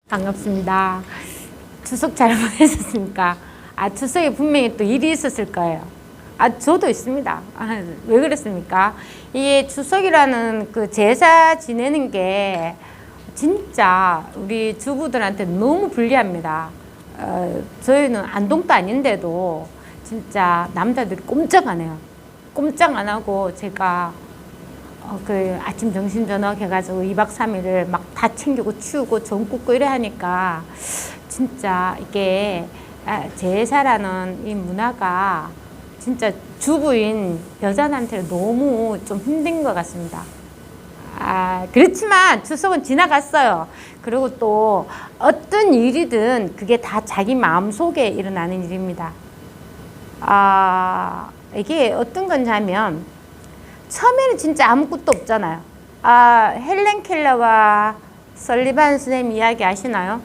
반갑습니다. 추석 잘 보내셨습니까? 추석에 분명히 또 일이 있었을 거예요. 저도 있습니다. 왜 그랬습니까? 이게 추석이라는 그 제사 지내는 게 진짜 우리 주부들한테 너무 불리합니다. 저희는 안동도 아닌데도 진짜 남자들이 꼼짝 안 해요. 꼼짝 안 하고 제가 그 아침 점심 저녁 해가지고 2박 3일을 막 다 챙기고 치우고 전 굽고 이래 하니까 진짜 이게 제사라는 이 문화가 진짜 주부인 여자한테는 너무 좀 힘든 것 같습니다. 그렇지만 추석은 지나갔어요. 그리고 또 어떤 일이든 그게 다 자기 마음속에 일어나는 일입니다. 이게 어떤 건지 하면 처음에는 진짜 아무것도 없잖아요. 헬렌 켈러와 설리반 선생님 이야기 아시나요?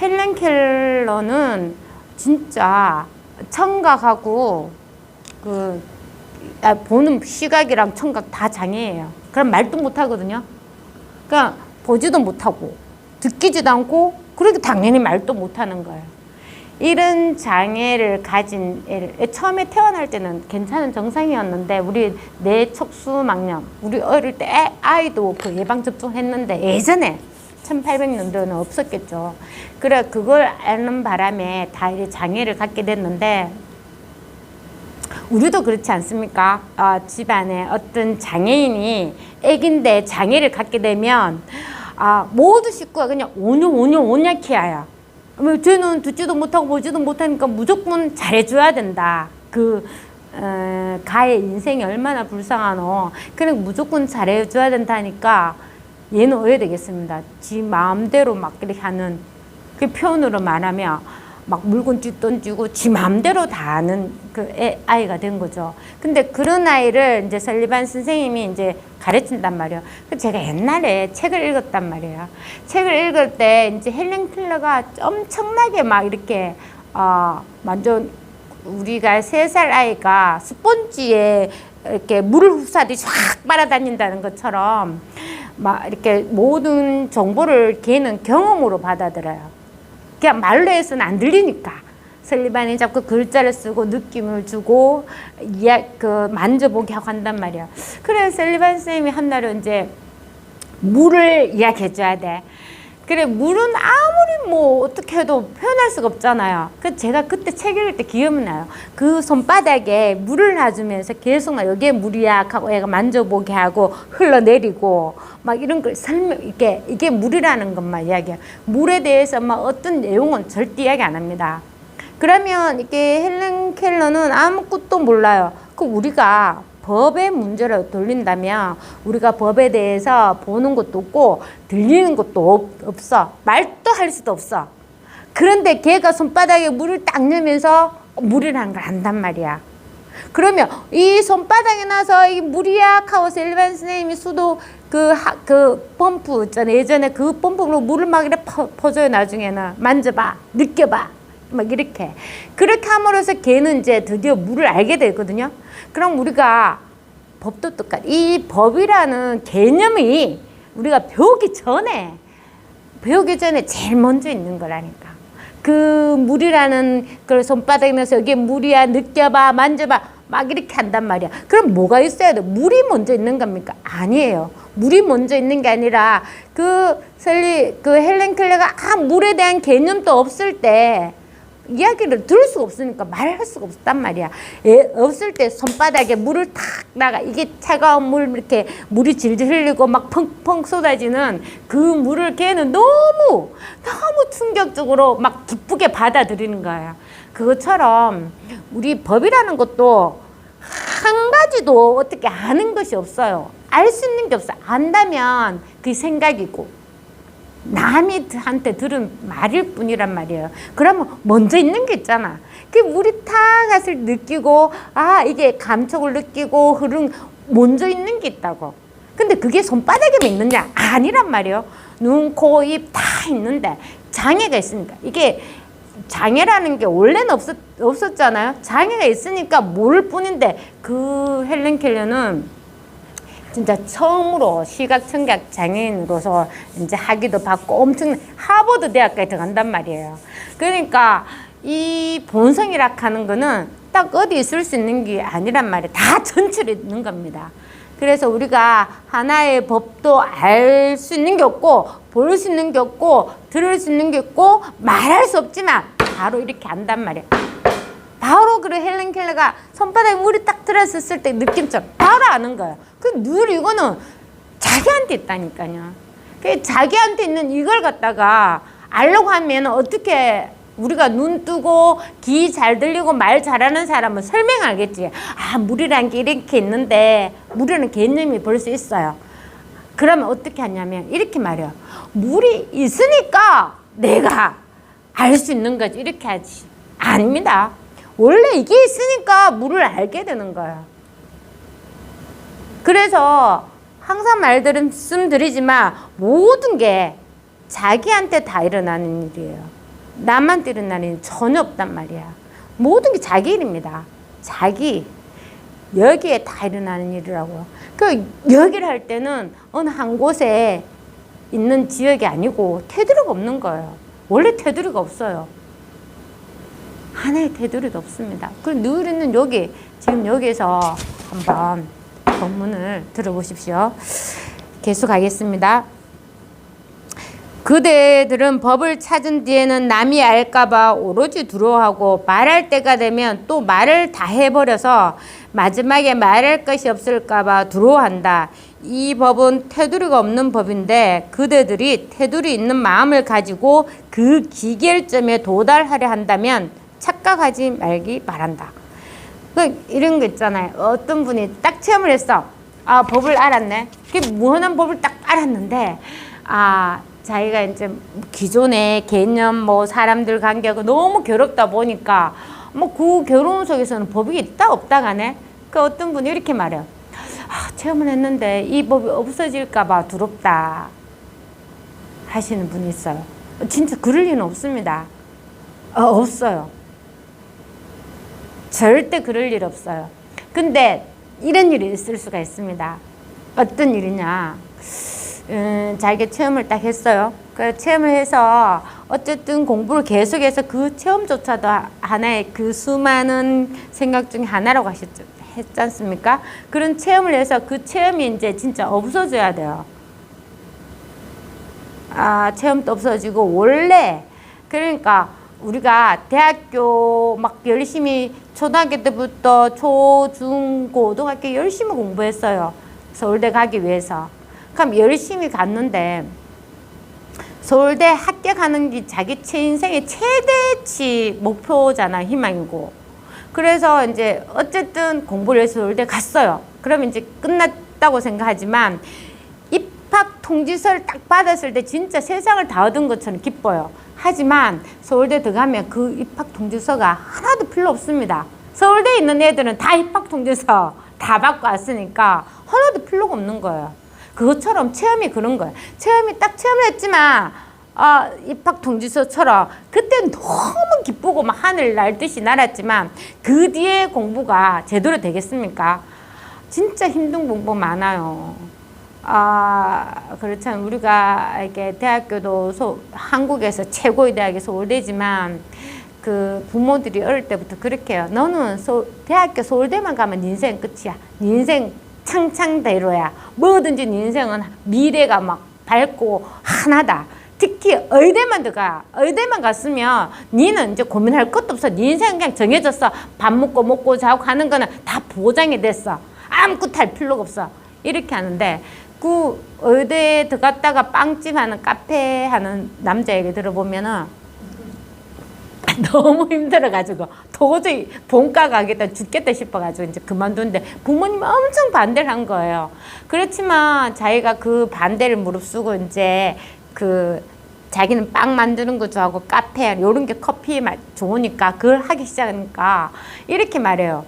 헬렌 켈러는 진짜 청각하고 보는 시각이랑 청각 다 장애예요. 그럼 말도 못 하거든요. 그러니까 보지도 못하고 듣기지도 않고 그래도 당연히 말도 못 하는 거예요. 이런 장애를 가진 애를 처음에 태어날 때는 괜찮은 정상이었는데 우리 뇌척수막염 우리 어릴 때 아이도 그 예방접종 했는데 예전에 1800년도에는 없었겠죠. 그래 그걸 아는 바람에 다 이렇게 장애를 갖게 됐는데 우리도 그렇지 않습니까? 집안에 어떤 장애인이 애긴데 장애를 갖게 되면 모두 식구가 그냥 온유키야야. 쟤는 듣지도 못하고 보지도 못하니까 무조건 잘해줘야 된다. 가의 인생이 얼마나 불쌍하노. 그래 무조건 잘해줘야 된다니까 얘는 어떻게 되겠습니다. 지 마음대로 막 이렇게 하는 그 표현으로 말하면 막 물건 던지고 지 마음대로 다 하는 아이가 된 거죠. 근데 그런 아이를 이제 설리반 선생님이 이제 가르친단 말이에요. 제가 옛날에 책을 읽었단 말이에요. 책을 읽을 때 이제 헬렌 켈러가 엄청나게 막 이렇게 완전 우리가 3살 아이가 스펀지에 이렇게 물을 흡수하듯이 확 빨아다닌다는 것처럼 막 이렇게 모든 정보를 걔는 경험으로 받아들여요. 그냥 말로 해서는 안 들리니까. 설리반이 자꾸 글자를 쓰고 느낌을 주고 만져보게 하고 한단 말이야. 그래서 설리반 선생님이 한날은 이제 물을 이야기해줘야 돼. 그래 물은 아무리 뭐 어떻게 해도 표현할 수가 없잖아요. 제가 그때 책 읽을 때 기억이 나요. 그 손바닥에 물을 놔주면서 계속 막 여기에 물이야 하고 애가 만져보게 하고 흘러내리고 막 이런 걸 이게 물이라는 것만 이야기해요. 물에 대해서 막 어떤 내용은 절대 이야기 안 합니다. 그러면 이게 헬렌 켈러는 아무것도 몰라요. 우리가 법의 문제로 돌린다면 우리가 법에 대해서 보는 것도 없고 들리는 것도 없어. 말도 할 수도 없어. 그런데 걔가 손바닥에 물을 딱 넣으면서 물이라는 걸 안단 말이야. 그러면 이 손바닥에 나서 이 물이야 하고 설리반 선생님이 수도 그 펌프 있잖아요. 예전에 그 펌프로 물을 막 이렇게 퍼줘요. 나중에는 만져봐, 느껴봐. 막 이렇게. 그렇게 함으로써 걔는 이제 드디어 물을 알게 되거든요. 그럼 우리가 법도 똑같아. 이 법이라는 개념이 우리가 배우기 전에 제일 먼저 있는 거라니까. 그 물이라는 그 손바닥에 넣어서 여기에 물이야, 느껴봐, 만져봐. 막 이렇게 한단 말이야. 그럼 뭐가 있어야 돼? 물이 먼저 있는 겁니까? 아니에요. 물이 먼저 있는 게 아니라 헬렌 켈러가 물에 대한 개념도 없을 때 이야기를 들을 수가 없으니까 말할 수가 없단 말이야. 없을 때 손바닥에 물을 탁 나가. 이게 차가운 물 이렇게 물이 질질 흘리고 막 펑펑 쏟아지는 그 물을 걔는 너무 충격적으로 막 기쁘게 받아들이는 거야. 그것처럼 우리 법이라는 것도 한 가지도 어떻게 아는 것이 없어요. 알 수 있는 게 없어. 안다면 그게 생각이고 남한테 들은 말일 뿐이란 말이에요. 그러면 먼저 있는 게 있잖아. 물이 탁 가서 느끼고 이게 감촉을 느끼고 먼저 있는 게 있다고. 근데 그게 손바닥에만 있느냐? 아니란 말이에요. 눈, 코, 입 다 있는데 장애가 있으니까. 이게 장애라는 게 원래는 없었잖아요. 장애가 있으니까 모를 뿐인데 헬렌 켈러는 진짜 처음으로 시각청각 장애인으로서 이제 학위도 받고 엄청 하버드 대학까지 들어간단 말이에요. 그러니까 이 본성이라 하는 거는 딱 어디 있을 수 있는 게 아니란 말이에요. 다 전출이 있는 겁니다. 그래서 우리가 하나의 법도 알 수 있는 게 없고, 볼 수 있는 게 없고, 들을 수 있는 게 없고, 말할 수 없지만 바로 이렇게 안단 말이에요. 바로 그 헬렌 켈러가 손바닥에 물이 딱 들어있을 때 느낌처럼 바로 아는 거예요. 늘 이거는 자기한테 있다니까요. 자기한테 있는 이걸 갖다가 알려고 하면 어떻게 우리가 눈 뜨고 귀 잘 들리고 말 잘하는 사람은 설명하겠지. 아, 물이란 게 이렇게 있는데 물이라는 개념이 벌써 있어요. 그러면 어떻게 하냐면 이렇게 말해요. 물이 있으니까 내가 알 수 있는 거지. 이렇게 하지. 아닙니다. 원래 이게 있으니까 물을 알게 되는 거예요. 그래서 항상 말씀드리지만 모든 게 자기한테 다 일어나는 일이에요. 남한테 일어나는 일 전혀 없단 말이야. 모든 게 자기 일입니다. 자기. 여기에 다 일어나는 일이라고요. 여기를 할 때는 어느 한 곳에 있는 지역이 아니고 테두리가 없는 거예요. 원래 테두리가 없어요. 하나의 테두리도 없습니다. 늘 있는 여기, 지금 여기에서 한번 본문을 들어보십시오. 계속하겠습니다. 그대들은 법을 찾은 뒤에는 남이 알까봐 오로지 두려워하고 말할 때가 되면 또 말을 다 해버려서 마지막에 말할 것이 없을까봐 두려워한다. 이 법은 테두리가 없는 법인데 그대들이 테두리 있는 마음을 가지고 그 기결점에 도달하려 한다면 착각하지 말기 바란다. 이런 거 있잖아요. 어떤 분이 딱 체험을 했어. 아, 법을 알았네. 그게 무한한 법을 딱 알았는데, 아, 자기가 이제 기존의 개념, 사람들 관계가 너무 괴롭다 보니까, 그 괴로움 속에서는 법이 있다, 없다 가네. 어떤 분이 이렇게 말해요. 아, 체험을 했는데 이 법이 없어질까봐 두렵다. 하시는 분이 있어요. 진짜 그럴 리는 없습니다. 없어요. 절대 그럴 일 없어요. 근데 이런 일이 있을 수가 있습니다. 어떤 일이냐. 자기 체험을 딱 했어요. 그 체험을 해서 어쨌든 공부를 계속해서 그 체험조차도 하나의 그 수많은 생각 중에 하나라고 했지 않습니까? 그런 체험을 해서 그 체험이 이제 진짜 없어져야 돼요. 아, 체험도 없어지고 원래 그러니까 우리가 대학교 막 열심히 초등학교 때부터 초, 중, 고등학교 열심히 공부했어요. 서울대 가기 위해서. 그럼 열심히 갔는데 서울대 합격하는 게 자기 인생의 최대치 목표잖아, 희망이고. 그래서 이제 어쨌든 공부를 해서 서울대 갔어요. 그러면 이제 끝났다고 생각하지만 입학 통지서를 딱 받았을 때 진짜 세상을 다 얻은 것처럼 기뻐요. 하지만 서울대 들어가면 그 입학 통지서가 하나도 필요 없습니다. 서울대에 있는 애들은 다 입학 통지서 다 받고 왔으니까 하나도 필요가 없는 거예요. 그것처럼 체험이 그런 거예요. 체험이 딱 체험을 했지만 입학 통지서처럼 그때는 너무 기쁘고 막 하늘 날듯이 날았지만 그 뒤에 공부가 제대로 되겠습니까? 진짜 힘든 공부 많아요. 그렇잖아요. 우리가 이렇게 대학교도 한국에서 최고의 대학이 서울대지만 그 부모들이 어릴 때부터 그렇게 해요. 너는 대학교 서울대만 가면 네 인생 끝이야. 네 인생 창창대로야. 뭐든지 네 인생은 미래가 막 밝고 하나다. 특히 의대만 들어가. 의대만 갔으면 니는 이제 고민할 것도 없어. 네 인생 그냥 정해졌어. 밥 먹고 자고 하는 거는 다 보장이 됐어. 아무것도 할 필요가 없어. 이렇게 하는데 그 의대에 들어갔다가 빵집 하는 카페 하는 남자 얘기 들어보면은 너무 힘들어가지고 도저히 본가 가겠다 죽겠다 싶어가지고 이제 그만두는데 부모님이 엄청 반대를 한 거예요. 그렇지만 자기가 그 반대를 무릅쓰고 이제 그 자기는 빵 만드는 거 좋아하고 카페 요런 게 커피 맛 좋으니까 그걸 하기 시작하니까 이렇게 말해요.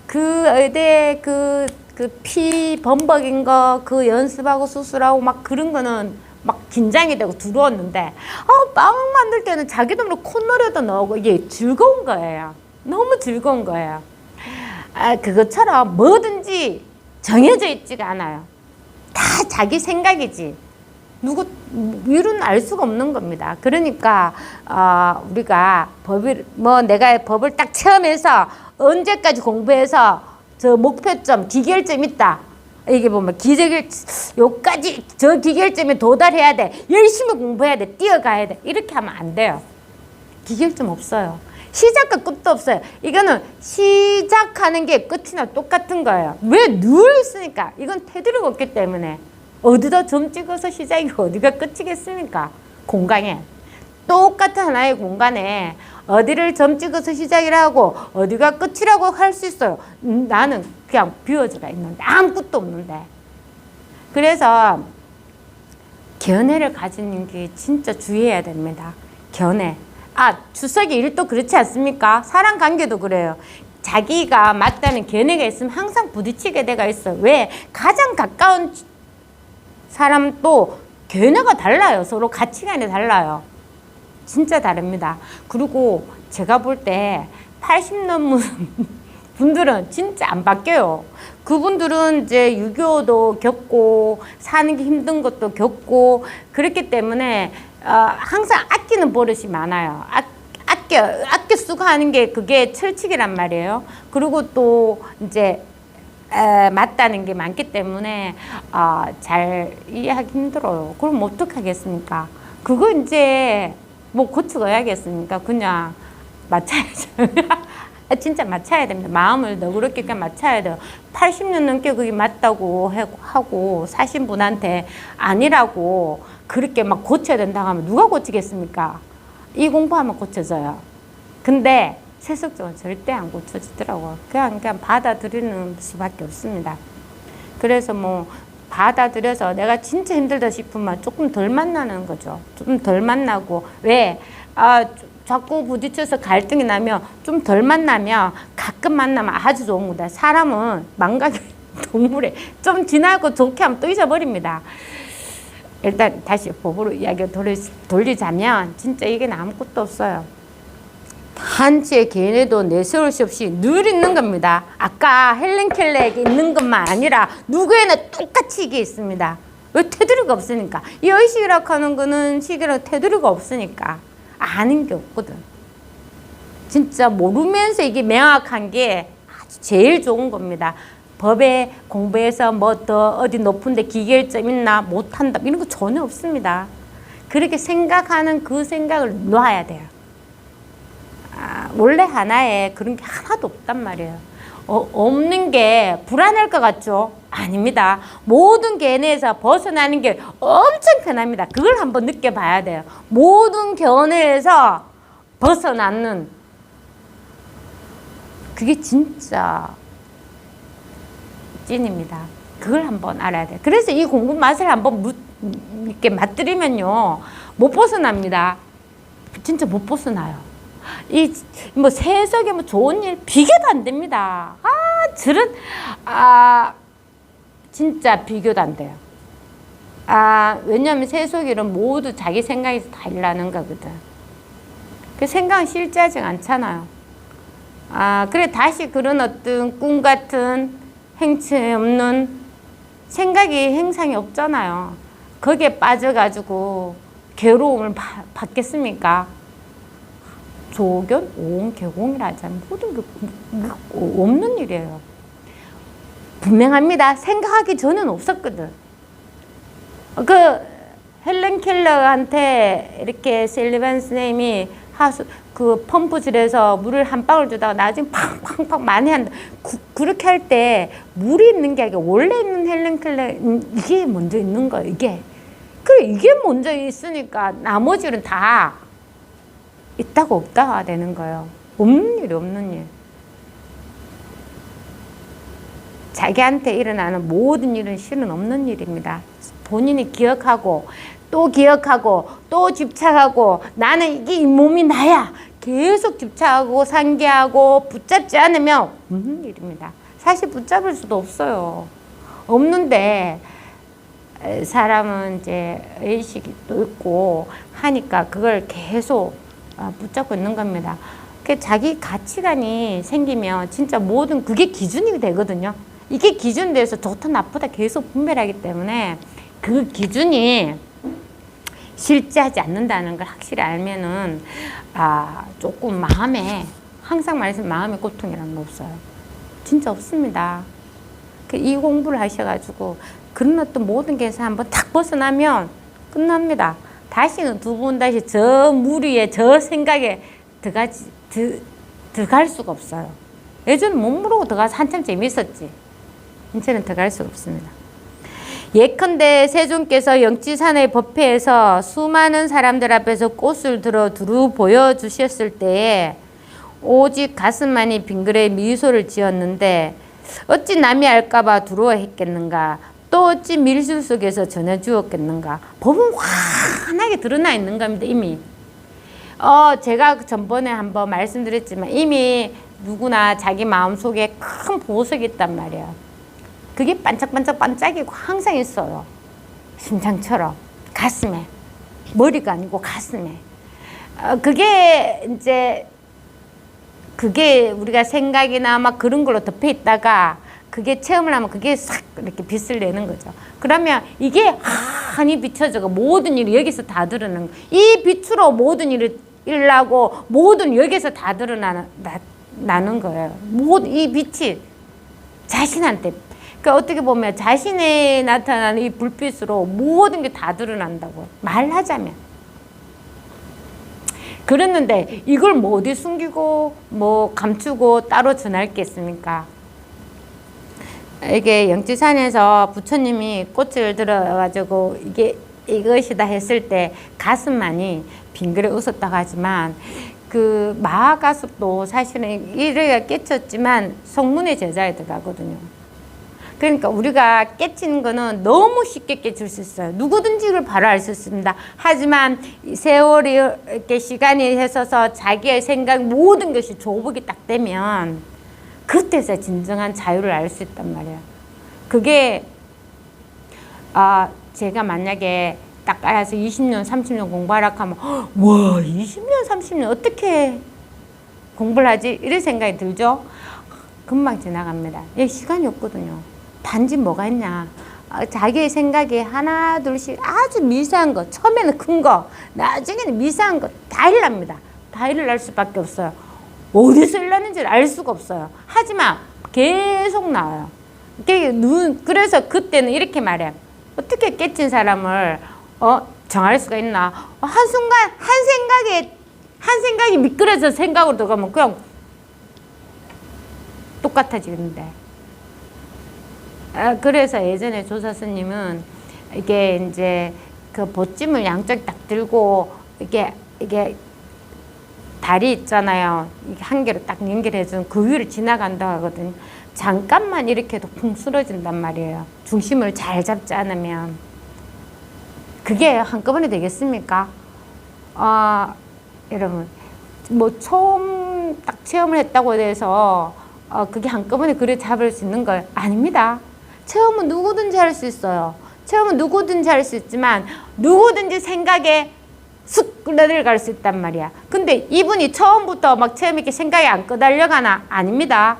그 의대 그 피 범벅인 거 그 연습하고 수술하고 막 그런 거는 막 긴장이 되고 두려웠는데 빵 만들 때는 자기도 모르게 콧노래도 나오고 이게 즐거운 거예요. 너무 즐거운 거예요. 그것처럼 뭐든지 정해져 있지가 않아요. 자기 생각이지. 누구 위로는 알 수가 없는 겁니다. 그러니까 우리가 내가 법을 딱 체험해서 언제까지 공부해서 저 목표점, 기결점 있다. 이게 보면 요까지 저 기결점에 도달해야 돼. 열심히 공부해야 돼. 뛰어가야 돼. 이렇게 하면 안 돼요. 기결점 없어요. 시작과 끝도 없어요. 이거는 시작하는 게 끝이나 똑같은 거예요. 왜 늘 있으니까? 이건 테두리가 없기 때문에. 어디다 점 찍어서 시작이 어디가 끝이겠습니까? 공간에. 똑같은 하나의 공간에 어디를 점 찍어서 시작이라고 어디가 끝이라고 할 수 있어요. 나는 그냥 비워져가 있는데 아무것도 없는데. 그래서 견해를 가지는 게 진짜 주의해야 됩니다. 견해. 주석이 일도 그렇지 않습니까? 사람 관계도 그래요. 자기가 맞다는 견해가 있으면 항상 부딪히게 돼가 있어요. 왜? 가장 가까운 사람도 견해가 달라요. 서로 가치관이 달라요. 진짜 다릅니다. 그리고 제가 볼 때 80 넘은 분들은 진짜 안 바뀌어요. 그분들은 이제 유교도 겪고 사는 게 힘든 것도 겪고 그렇기 때문에 항상 아끼는 버릇이 많아요. 아껴 쓰고 하는 게 그게 철칙이란 말이에요. 그리고 또 이제 맞다는 게 많기 때문에 잘 이해하기 힘들어요. 그럼 어떡하겠습니까? 그거 이제 뭐 고쳐야겠습니까? 그냥 맞춰야죠. 진짜 맞춰야 됩니다. 마음을 너그럽게 그냥 맞춰야 돼요. 80년 넘게 그게 맞다고 하고 사신 분한테 아니라고 그렇게 막 고쳐야 된다고 하면 누가 고치겠습니까? 이 공부하면 고쳐져요. 근데 세속적으로 절대 안 고쳐지더라고요. 그냥 받아들이는 수밖에 없습니다. 그래서 뭐 받아들여서 내가 진짜 힘들다 싶으면 조금 덜 만나는 거죠. 좀 덜 만나고. 왜? 자꾸 부딪혀서 갈등이 나면 좀 덜 만나면 가끔 만나면 아주 좋은 거다. 사람은 망각의 동물에 좀 지나고 좋게 하면 또 잊어버립니다. 일단 다시 법으로 이야기를 돌리자면 진짜 이게 아무것도 없어요. 한치의 견해도 내세울 수 없이 늘 있는 겁니다. 아까 헬렌 켈러에게 있는 것만 아니라 누구에나 똑같이 이게 있습니다. 왜? 테두리가 없으니까. 이 의식이라고 하는 거는 식이랑 테두리가 없으니까 아는 게 없거든. 진짜 모르면서 이게 명확한 게 아주 제일 좋은 겁니다. 법에 공부해서 뭐 더 어디 높은데 기결점 있나 못한다 이런 거 전혀 없습니다. 그렇게 생각하는 그 생각을 놔야 돼요. 원래 하나에 그런 게 하나도 없단 말이에요. 없는 게 불안할 것 같죠? 아닙니다. 모든 견해에서 벗어나는 게 엄청 편합니다. 그걸 한번 느껴봐야 돼요. 모든 견해에서 벗어나는 그게 진짜 찐입니다. 그걸 한번 알아야 돼요. 그래서 이 공부 맛을 한번 이렇게 맛들이면요 못 벗어납니다. 진짜 못 벗어나요. 뭐 세속에 뭐 좋은 일 비교도 안 됩니다. 진짜 비교도 안 돼요. 왜냐하면 세속일은 모두 자기 생각에서 다 일하는 거거든. 그 생각은 실제하지 않잖아요. 그래 다시 그런 어떤 꿈 같은 행치 없는 생각이 행상이 없잖아요. 거기에 빠져가지고 괴로움을 받겠습니까? 조견, 오온, 개공이라 하자면 모든 게 없는 일이에요. 분명합니다. 생각하기 전엔 없었거든. 헬렌 켈러한테 이렇게 셀리반 선생님이 그 펌프질에서 물을 한 방울 주다가 나중에 팡팡팡 많이 한다. 그렇게 할 때 물이 있는 게 아니라 원래 있는 헬렌 켈러 이게 먼저 있는 거예요. 이게 먼저 있으니까 나머지는 다 있다가 없다가 되는 거예요. 없는 일이 없는 일. 자기한테 일어나는 모든 일은 실은 없는 일입니다. 본인이 기억하고 또 집착하고 나는 이게 이 몸이 나야 계속 집착하고 상기하고 붙잡지 않으면 없는 일입니다. 사실 붙잡을 수도 없어요. 없는데 사람은 이제 의식이 또 있고 하니까 그걸 계속 붙잡고 있는 겁니다. 자기 가치관이 생기면 진짜 모든 그게 기준이 되거든요. 이게 기준돼서 좋다 나쁘다 계속 분별하기 때문에 그 기준이 실제하지 않는다는 걸 확실히 알면은 조금 마음에 항상 말해서 마음의 고통이란 거 없어요. 진짜 없습니다. 이 공부를 하셔가지고 그런 어떤 모든 게서 한번 탁 벗어나면 끝납니다. 다시는 두 번 다시 저 무리에 저 생각에 들어갈 수가 없어요. 예전에 못 모르고 들어가서 한참 재밌었지. 이제는 들어갈 수가 없습니다. 예컨대 세존께서 영지산의 법회에서 수많은 사람들 앞에서 꽃을 들어 두루 보여주셨을 때에 오직 가슴만이 빙그레 미소를 지었는데 어찌 남이 알까봐 두려워했겠는가, 또 어찌 밀실 속에서 전해주었겠는가. 법은 환하게 드러나 있는 겁니다. 이미 제가 전번에 한번 말씀드렸지만 이미 누구나 자기 마음속에 큰 보석이 있단 말이야. 그게 반짝반짝 반짝이고 항상 있어요. 심장처럼 가슴에, 머리가 아니고 가슴에. 그게 이제 그게 우리가 생각이나 막 그런 걸로 덮여 있다가 그게 체험을 하면 그게 싹 이렇게 빛을 내는 거죠. 그러면 이게 환히 비춰져가 모든 일이 여기서 다 드러나는 거예요. 이 빛으로 모든 일을 일하고 모든 여기서 다 드러나는 거예요. 이 빛이 자신한테. 그러니까 어떻게 보면 자신에 나타나는 이 불빛으로 모든 게 다 드러난다고 말하자면. 그랬는데 이걸 뭐 어디 숨기고 뭐 감추고 따로 전할 게 있습니까? 이게 영지산에서 부처님이 꽃을 들어가지고 이것이다 했을 때 가슴만이 빙그레 웃었다고 하지만 그 마하가습도 사실은 이래가 깨쳤지만 성문의 제자에 들어가거든요. 그러니까 우리가 깨치는 거는 너무 쉽게 깨칠 수 있어요. 누구든지 이걸 바로 알 수 있습니다. 하지만 세월이 이렇게 시간이 해서서 자기의 생각 모든 것이 조복이 딱 되면 그때서 진정한 자유를 알 수 있단 말이에요. 그게 제가 만약에 딱 알아서 20년, 30년 공부하라 하면 와 20년, 30년 어떻게 공부를 하지? 이런 생각이 들죠? 금방 지나갑니다. 시간이 없거든요. 단지 뭐가 있냐, 자기의 생각이 하나 둘씩 아주 미세한 거, 처음에는 큰 거, 나중에는 미세한 거 다 일납니다. 다 일어날 수밖에 없어요. 어디서 일어나는지를 알 수가 없어요. 하지만 계속 나와요. 그래서 그때는 이렇게 말해요. 어떻게 깨친 사람을 정할 수가 있나. 한순간 한 생각이 미끄러져 생각으로 들어가면 그냥 똑같아지는데. 그래서 예전에 조사스님은 이게 이제 그 보찜을 양쪽 딱 들고 이게 다리 있잖아요. 이게 한 개로 딱 연결해준 그 위를 지나간다 하거든요. 잠깐만 이렇게 해도 쿵 쓰러진단 말이에요. 중심을 잘 잡지 않으면. 그게 한꺼번에 되겠습니까? 여러분, 뭐 처음 딱 체험을 했다고 해서 그게 한꺼번에 그래 잡을 수 있는 거 아닙니다. 체험은 누구든지 할 수 있어요. 체험은 누구든지 할 수 있지만 누구든지 생각에 쑥 끌어들어갈 수 있단 말이야. 근데 이분이 처음부터 막 체험 이렇게 생각이 안 끄달려가나? 아닙니다.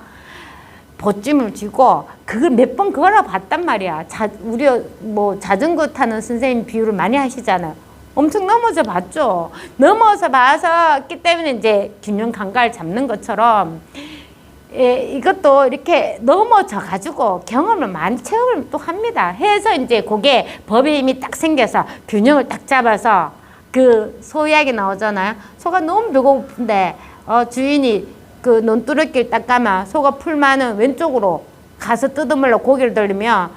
보찜을 쥐고 그걸 몇 번 걸어 봤단 말이야. 우리 뭐 자전거 타는 선생님 비유를 많이 하시잖아요. 엄청 넘어져 봤죠. 넘어서 봤기 때문에 이제 균형 감각을 잡는 것처럼 이것도 이렇게 넘어져 가지고 경험을 많이 체험을 또 합니다. 해서 이제 그게 법의 힘이 딱 생겨서 균형을 딱 잡아서 그 소이야기 나오잖아요. 소가 너무 배고픈데 주인이 그 논두렁길 딱 가면 소가 풀 많은 왼쪽으로 가서 뜯어물러 고개를 돌리면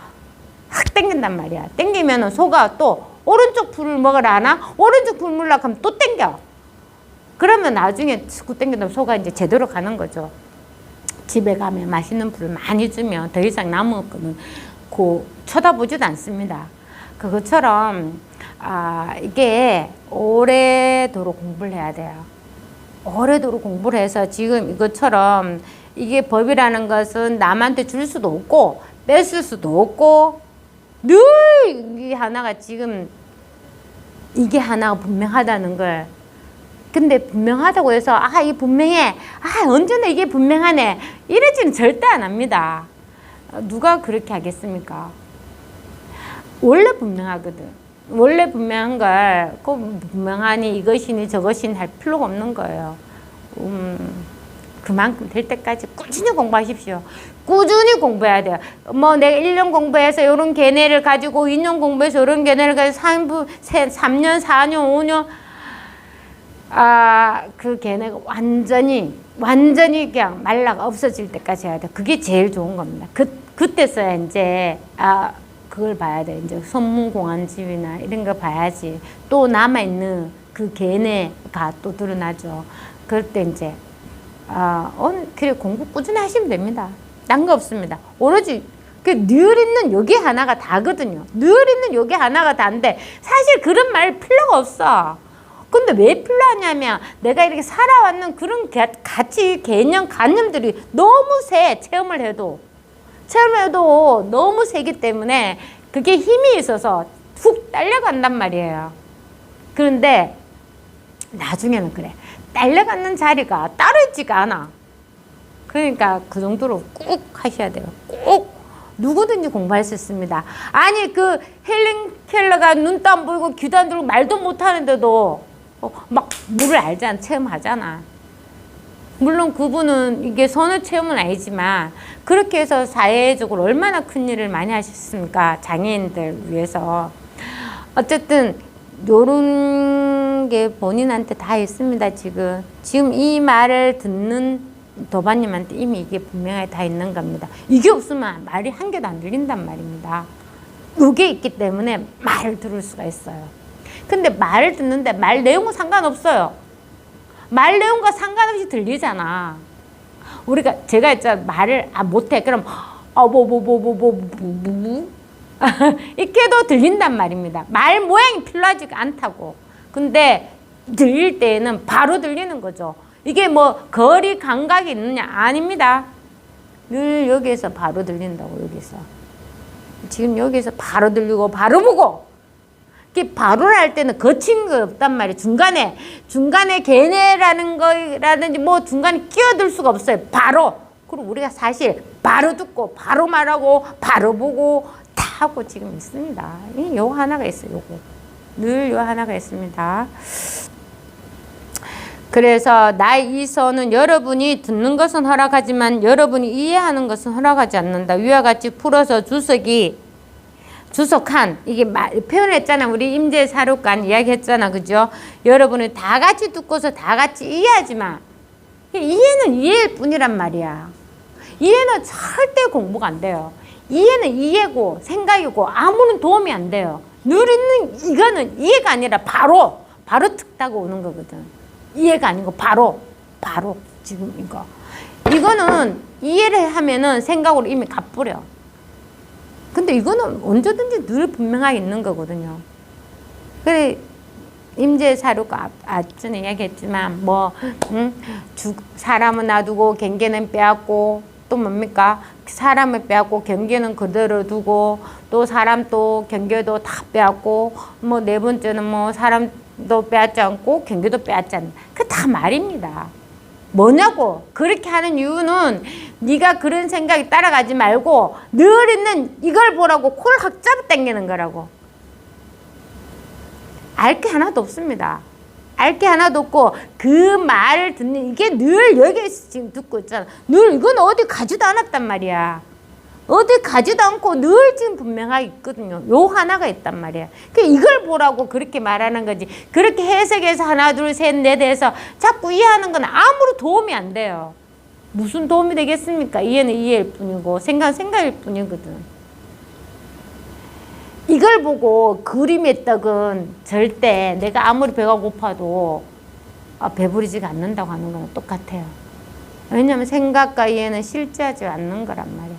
확 땡긴단 말이야. 땡기면은 소가 또 오른쪽 풀을 먹으라 하나? 오른쪽 풀 물라 하면 또 땡겨. 그러면 나중에 자꾸 땡긴다면 소가 이제 제대로 가는 거죠. 집에 가면 맛있는 풀을 많이 주면 더 이상 남은 거는 쳐다보지도 않습니다. 그것처럼 이게 오래도록 공부를 해야 돼요. 오래도록 공부를 해서 지금 이것처럼 이게 법이라는 것은 남한테 줄 수도 없고 뺏을 수도 없고 늘 이게 하나가 지금 이게 하나가 분명하다는 걸. 근데 분명하다고 해서 이 분명해. 언제나 이게 분명하네. 이러지는 절대 안 합니다. 누가 그렇게 하겠습니까? 원래 분명하거든. 원래 분명한 걸 꼭 분명하니 이것이니 저것이니 할 필요가 없는 거예요. 그만큼 될 때까지 꾸준히 공부하십시오. 꾸준히 공부해야 돼요. 뭐 내가 1년 공부해서 이런 걔네를 가지고 2년 공부해서 이런 걔네를 가지고 3년, 4년, 5년 그 걔네가 완전히 그냥 말라가 없어질 때까지 해야 돼. 그게 제일 좋은 겁니다. 그때서야 이제 그걸 봐야 돼. 이제 선문공안집이나 이런 거 봐야지. 또 남아있는 그 걔네가 또 드러나죠. 그럴 때 이제 그래 공부 꾸준히 하시면 됩니다. 딴 거 없습니다. 오로지 늘 있는 여기 하나가 다거든요. 늘 있는 여기 하나가 다인데 사실 그런 말 필요가 없어. 근데 왜 필요하냐면 내가 이렇게 살아왔는 그런 가치, 개념, 관념들이 너무 세. 체험을 해도 너무 세기 때문에 그게 힘이 있어서 훅 딸려간단 말이에요. 그런데 나중에는 그래. 딸려가는 자리가 따로 있지가 않아. 그러니까 그 정도로 꼭 하셔야 돼요. 꼭 누구든지 공부할 수 있습니다. 아니 그 헬렌 켈러가 눈도 안 보이고 귀도 안 들고 말도 못 하는데도 막 물을 알잖아. 체험하잖아. 물론 그분은 이게 선의 체험은 아니지만 그렇게 해서 사회적으로 얼마나 큰 일을 많이 하셨습니까? 장애인들 위해서. 어쨌든 요런 게 본인한테 다 있습니다. 지금 이 말을 듣는 도반님한테 이미 이게 분명하게 다 있는 겁니다. 이게 없으면 말이 한 개도 안 들린단 말입니다. 이게 있기 때문에 말을 들을 수가 있어요. 근데 말을 듣는데 말 내용은 상관없어요. 말 내용과 상관없이 들리잖아. 제가 있잖아. 말을 못해. 그럼 이렇게도 들린단 말입니다. 말 모양이 필요하지가 않다고. 근데 들릴 때에는 바로 들리는 거죠. 이게 뭐 거리 감각이 있느냐? 아닙니다. 늘 여기에서 바로 들린다고. 여기서 지금 여기서 바로 들리고 바로 보고. 이게 바로를 할 때는 거친 거 없단 말이에요. 중간에 걔네라는 거라든지 뭐 중간에 끼어들 수가 없어요. 바로. 그리고 우리가 사실 바로 듣고 바로 말하고 바로 보고 다 하고 지금 있습니다. 요 하나가 있어요. 요거. 늘 요 하나가 있습니다. 그래서 나의 이 서는 여러분이 듣는 것은 허락하지만 여러분이 이해하는 것은 허락하지 않는다. 위와 같이 풀어서 주석한 이게 표현했잖아. 우리 임재사료관 이야기했잖아. 그죠? 여러분이 다 같이 듣고서 다 같이 이해하지만 이해는 이해일 뿐이란 말이야. 이해는 절대 공부가 안 돼요. 이해는 이해고 생각이고 아무런 도움이 안 돼요. 늘 있는 이거는 이해가 아니라 바로 툭 따고 오는 거거든. 이해가 아니고 바로 지금 이거는 이해를 하면은 생각으로 이미 갚으려. 근데 이거는 언제든지 늘 분명하게 있는 거거든요. 그래 임재사료가 전에 이야기했지만 사람은 놔두고 경계는 빼앗고 또 뭡니까? 사람을 빼앗고 경계는 그대로 두고 또 사람 또 경계도 다 빼앗고 네 번째는 사람도 빼앗지 않고 경계도 빼앗지 않는다. 그 다 말입니다. 뭐냐고. 그렇게 하는 이유는 네가 그런 생각이 따라가지 말고 늘 있는 이걸 보라고 코를 확 잡아 당기는 거라고. 알 게 하나도 없습니다. 알 게 하나도 없고 그 말을 듣는 이게 늘 여기에서 지금 듣고 있잖아. 늘 이건 어디 가지도 않았단 말이야. 어디 가지도 않고 늘 지금 분명하게 있거든요. 요 하나가 있단 말이야. 이걸 보라고 그렇게 말하는 거지. 그렇게 해석해서 하나 둘 셋 넷 해서 자꾸 이해하는 건 아무런 도움이 안 돼요. 무슨 도움이 되겠습니까? 이해는 이해일 뿐이고 생각은 생각일 뿐이거든. 이걸 보고 그림의 떡은 절대 내가 아무리 배가 고파도 배부르지가 않는다고 하는 거는 똑같아요. 왜냐하면 생각과 이해는 실제하지 않는 거란 말이야.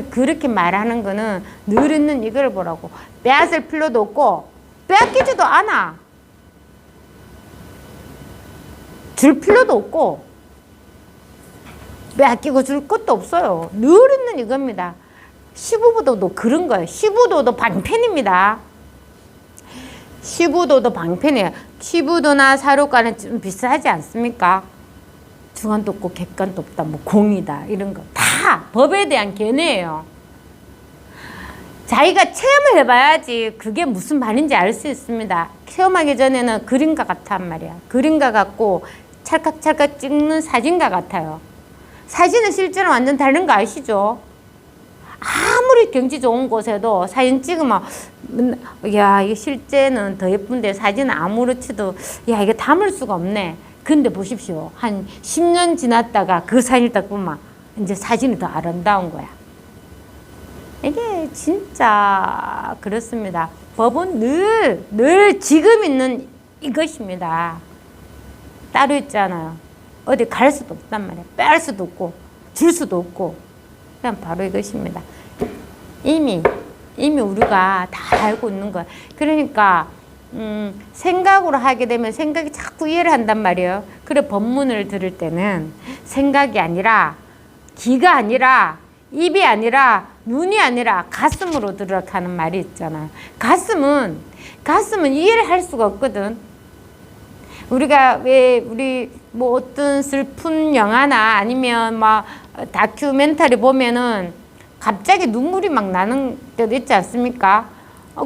그렇게 말하는 거는 늘 있는 이걸 보라고. 빼앗을 필요도 없고 빼앗기지도 않아. 줄 필요도 없고 빼앗기고 줄 것도 없어요. 늘 있는 이겁니다. 시부도도 그런 거예요. 시부도도 방편입니다. 시부도도 방편이에요. 시부도나 사료과는 좀 비슷하지 않습니까? 주관도 없고 객관도 없다. 공이다. 이런 거. 다 법에 대한 견해예요. 자기가 체험을 해봐야지 그게 무슨 말인지 알 수 있습니다. 체험하기 전에는 그림과 같단 말이야. 그림과 같고 찰칵찰칵 찍는 사진과 같아요. 사진은 실제로 완전 다른 거 아시죠? 아무리 경치 좋은 곳에도 사진 찍으면 야 이게 실제는 더 예쁜데 사진은 아무렇지도 야 이게 담을 수가 없네. 근데 보십시오. 한 10년 지났다가 그 사진을 딱 보면 이제 사진이 더 아름다운 거야. 이게 진짜 그렇습니다. 법은 늘 지금 있는 이것입니다. 따로 있잖아요. 어디 갈 수도 없단 말이에요. 뺄 수도 없고 줄 수도 없고 그냥 바로 이것입니다. 이미 우리가 다 알고 있는 거예요. 그러니까 생각으로 하게 되면 생각이 자꾸 이해를 한단 말이에요. 그래 법문을 들을 때는 생각이 아니라 귀가 아니라 입이 아니라 눈이 아니라 가슴으로 들으라 하는 말이 있잖아요. 가슴은 이해를 할 수가 없거든. 우리가 왜 우리 뭐 어떤 슬픈 영화나 아니면 막 다큐멘터리 보면은 갑자기 눈물이 막 나는 때도 있지 않습니까?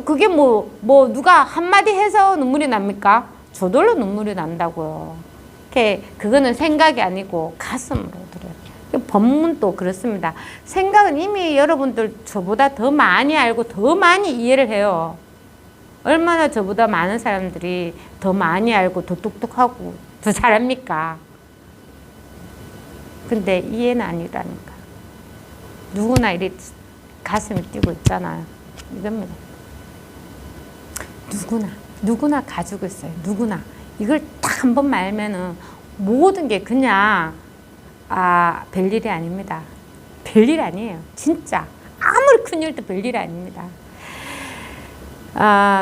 그게 뭐 누가 한마디 해서 눈물이 납니까? 저절로 눈물이 난다고요. 그거는 생각이 아니고 가슴으로 들어요. 법문도 그렇습니다. 생각은 이미 여러분들 저보다 더 많이 알고 더 많이 이해를 해요. 얼마나 저보다 많은 사람들이 더 많이 알고 더 똑똑하고 더 잘합니까? 근데 이해는 아니라니까. 누구나 이렇게 가슴이 뛰고 있잖아요. 이겁니다. 누구나 가지고 있어요. 누구나. 이걸 딱 한 번만 알면은 모든 게 그냥 별일이 아닙니다. 별일 아니에요. 진짜. 아무리 큰 일도 별일이 아닙니다.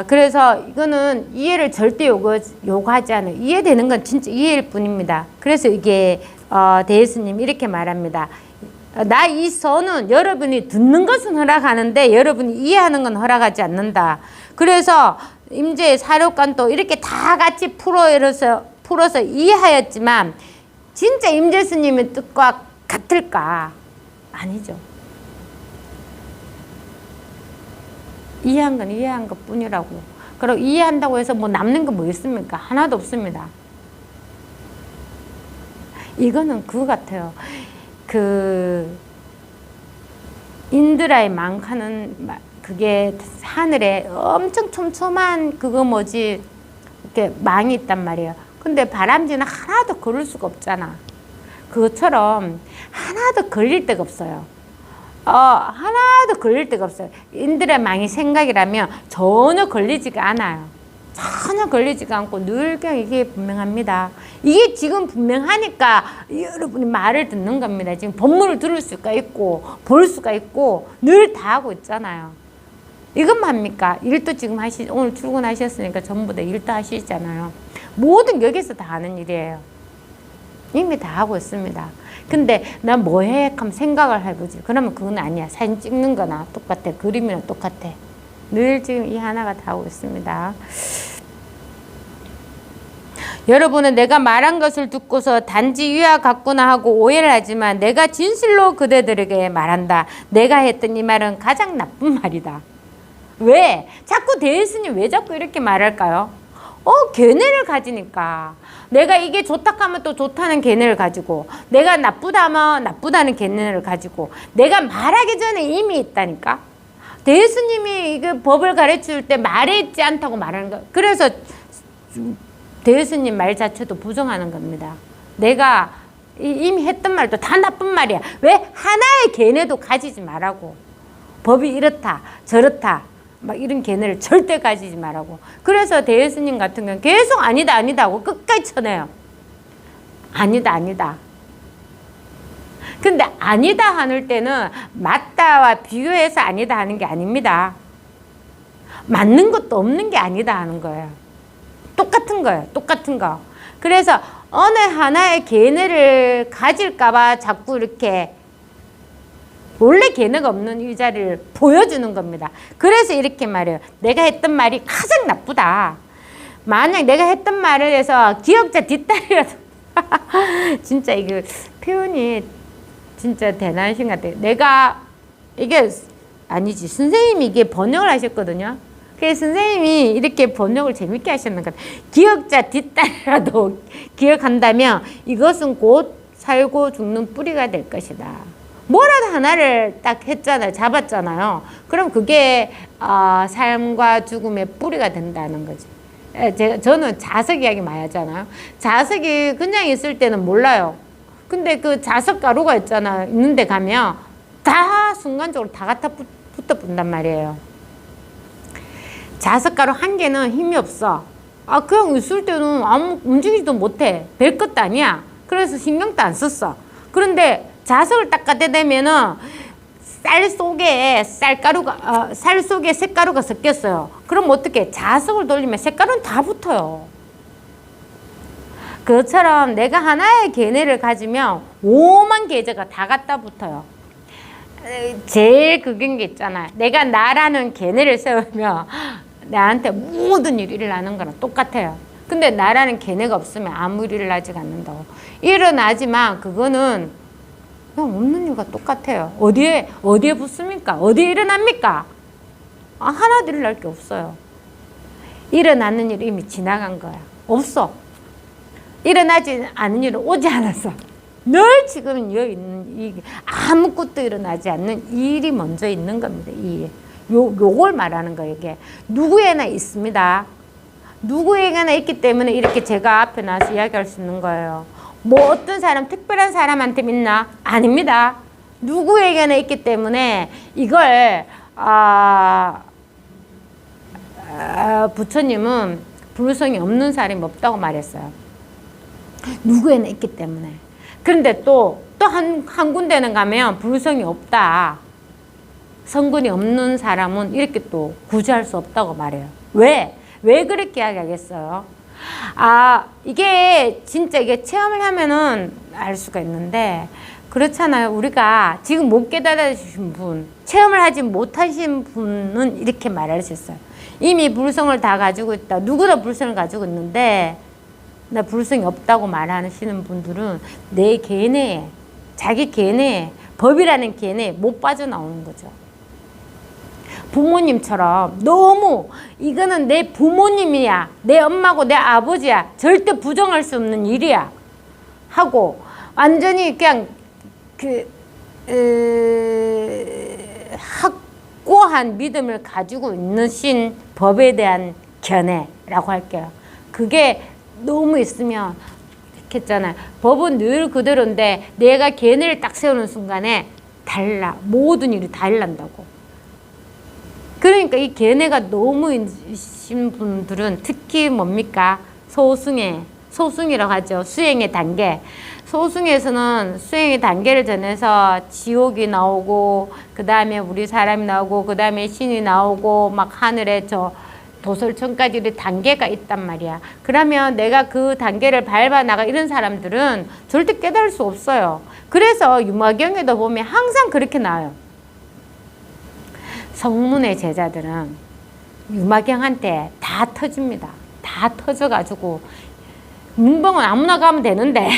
그래서 이거는 이해를 절대 요구하지 않아요. 이해되는 건 진짜 이해일 뿐입니다. 그래서 이게 대예수님 이렇게 말합니다. 나 이 서는 여러분이 듣는 것은 허락하는데 여러분이 이해하는 건 허락하지 않는다. 그래서 임재의 사료관도 이렇게 다 같이 풀어서 이해하였지만 진짜 임재스님의 뜻과 같을까? 아니죠. 이해한 건 이해한 것 뿐이라고. 그리고 이해한다고 해서 뭐 남는 거 뭐 있습니까? 하나도 없습니다. 이거는 그거 같아요. 인드라의 망하는 그게 하늘에 엄청 촘촘한 그거 뭐지 이렇게 망이 있단 말이에요. 근데 바람쥐는 하나도 걸을 수가 없잖아. 그것처럼 하나도 걸릴 데가 없어요. 하나도 걸릴 데가 없어요. 인들의 망이 생각이라면 전혀 걸리지가 않아요. 전혀 걸리지가 않고 늘 그냥 이게 분명합니다. 이게 지금 분명하니까 여러분이 말을 듣는 겁니다. 지금 법문을 들을 수가 있고 볼 수가 있고 늘 다 하고 있잖아요. 이것만 합니까? 일도 지금 오늘 출근하셨으니까 전부 다 일도 하시잖아요. 모든 여기서 다 하는 일이에요. 이미 다 하고 있습니다. 근데 난 뭐 해? 하면 생각을 해보지. 그러면 그건 아니야. 사진 찍는 거나 똑같아. 그림이나 똑같아. 늘 지금 이 하나가 다 하고 있습니다. 여러분은 내가 말한 것을 듣고서 단지 위와 같구나 하고 오해를 하지만 내가 진실로 그대들에게 말한다. 내가 했던 이 말은 가장 나쁜 말이다. 왜? 자꾸 대예수님 왜 자꾸 이렇게 말할까요? 견해를 가지니까. 내가 이게 좋다 하면 또 좋다는 견해를 가지고, 내가 나쁘다 하면 나쁘다는 견해를 가지고, 내가 말하기 전에 이미 있다니까. 대예수님이 이거 법을 가르칠 때 말에 있지 않다고 말하는 거. 그래서 대예수님 말 자체도 부정하는 겁니다. 내가 이미 했던 말도 다 나쁜 말이야. 왜? 하나의 견해도 가지지 말라고. 법이 이렇다, 저렇다. 막 이런 견해를 절대 가지지 말라고. 그래서 대예수님 같은 경우는 계속 아니다 하고 끝까지 쳐내요. 아니다. 근데 아니다 하는 때는 맞다와 비교해서 아니다 하는 게 아닙니다. 맞는 것도 없는 게 아니다 하는 거예요. 똑같은 거. 그래서 어느 하나의 견해를 가질까봐 자꾸 이렇게 원래 견해가 없는 이 자리를 보여주는 겁니다. 그래서 이렇게 말해요. 내가 했던 말이 가장 나쁘다. 만약 내가 했던 말을 해서 기억자 뒷다리라도 진짜 이거 표현이 진짜 대단하신 것 같아요. 내가 이게 아니지. 선생님이 이게 번역을 하셨거든요. 그래서 선생님이 이렇게 번역을 재밌게 하셨는 것 같아요. 기억자 뒷단이라도 기억한다면 이것은 곧 살고 죽는 뿌리가 될 것이다. 뭐라도 하나를 딱 했잖아요. 잡았잖아요. 그럼 그게 삶과 죽음의 뿌리가 된다는 거지. 저는 자석 이야기 많이 하잖아요. 자석이 그냥 있을 때는 몰라요. 근데 그 자석 가루가 있잖아요. 있는데 가면 다 순간적으로 다 갖다 붙어 본단 말이에요. 자석 가루 한 개는 힘이 없어. 그냥 있을 때는 아무 움직이지도 못해. 별 것도 아니야. 그래서 신경도 안 썼어. 그런데 자석을 딱 갖다 대면은 쌀 속에 쌀 속에 쇳가루가 섞였어요. 그럼 어떻게? 자석을 돌리면 쇳가루는 다 붙어요. 그것처럼 내가 하나의 계뇌를 가지면 오만 계제가 다 갖다 붙어요. 제일 그긴 게 있잖아요. 내가 나라는 계뇌를 세우면 나한테 모든 일이 일어나는 거랑 똑같아요. 근데 나라는 계뇌가 없으면 아무 일이 일어나지 않는다고. 일어나지만 그거는 그냥 없는 일과 똑같아요. 어디에 붙습니까? 어디에 일어납니까? 하나도 일어날 게 없어요. 일어나는 일이 이미 지나간 거야. 없어. 일어나지 않은 일은 오지 않았어. 늘 지금 아무것도 일어나지 않는 일이 먼저 있는 겁니다. 요걸 말하는 거예요. 이게 누구에나 있습니다. 누구에게나 있기 때문에 이렇게 제가 앞에 나와서 이야기할 수 있는 거예요. 뭐 어떤 사람, 특별한 사람한테 믿나? 아닙니다. 누구에게나 있기 때문에 이걸 부처님은 불성이 없는 사람이 없다고 말했어요. 누구에나 있기 때문에. 그런데 또 한 군데는 가면 불성이 없다. 성근이 없는 사람은 이렇게 또 구제할 수 없다고 말해요. 왜 그렇게 이야기하겠어요? 이게 진짜 이게 체험을 하면은 알 수가 있는데, 그렇잖아요. 우리가 지금 못 깨달으신 분, 체험을 하지 못하신 분은 이렇게 말할 수 있어요. 이미 불성을 다 가지고 있다. 누구나 불성을 가지고 있는데, 나 불성이 없다고 말하시는 분들은 내 계뇌에, 자기 계뇌에, 법이라는 계뇌에 못 빠져나오는 거죠. 부모님처럼 너무 이거는 내 부모님이야, 내 엄마고 내 아버지야, 절대 부정할 수 없는 일이야 하고 완전히 그냥 확고한 믿음을 가지고 있는 신 법에 대한 견해라고 할게요. 그게 너무 있으면 이렇게 했잖아요. 법은 늘 그대로인데 내가 견해를 딱 세우는 순간에 달라. 모든 일이 달란다고. 그러니까 이 견해가 너무 있으신 분들은 특히 뭡니까? 소승이라고 하죠. 수행의 단계. 소승에서는 수행의 단계를 전해서 지옥이 나오고, 그 다음에 우리 사람이 나오고, 그 다음에 신이 나오고, 막 하늘에 도솔천까지 단계가 있단 말이야. 그러면 내가 그 단계를 밟아 나가 이런 사람들은 절대 깨달을 수 없어요. 그래서 유마경에도 보면 항상 그렇게 나와요. 성문의 제자들은 유마경한테 다 터집니다. 다 터져가지고, 문병은 아무나 가면 되는데,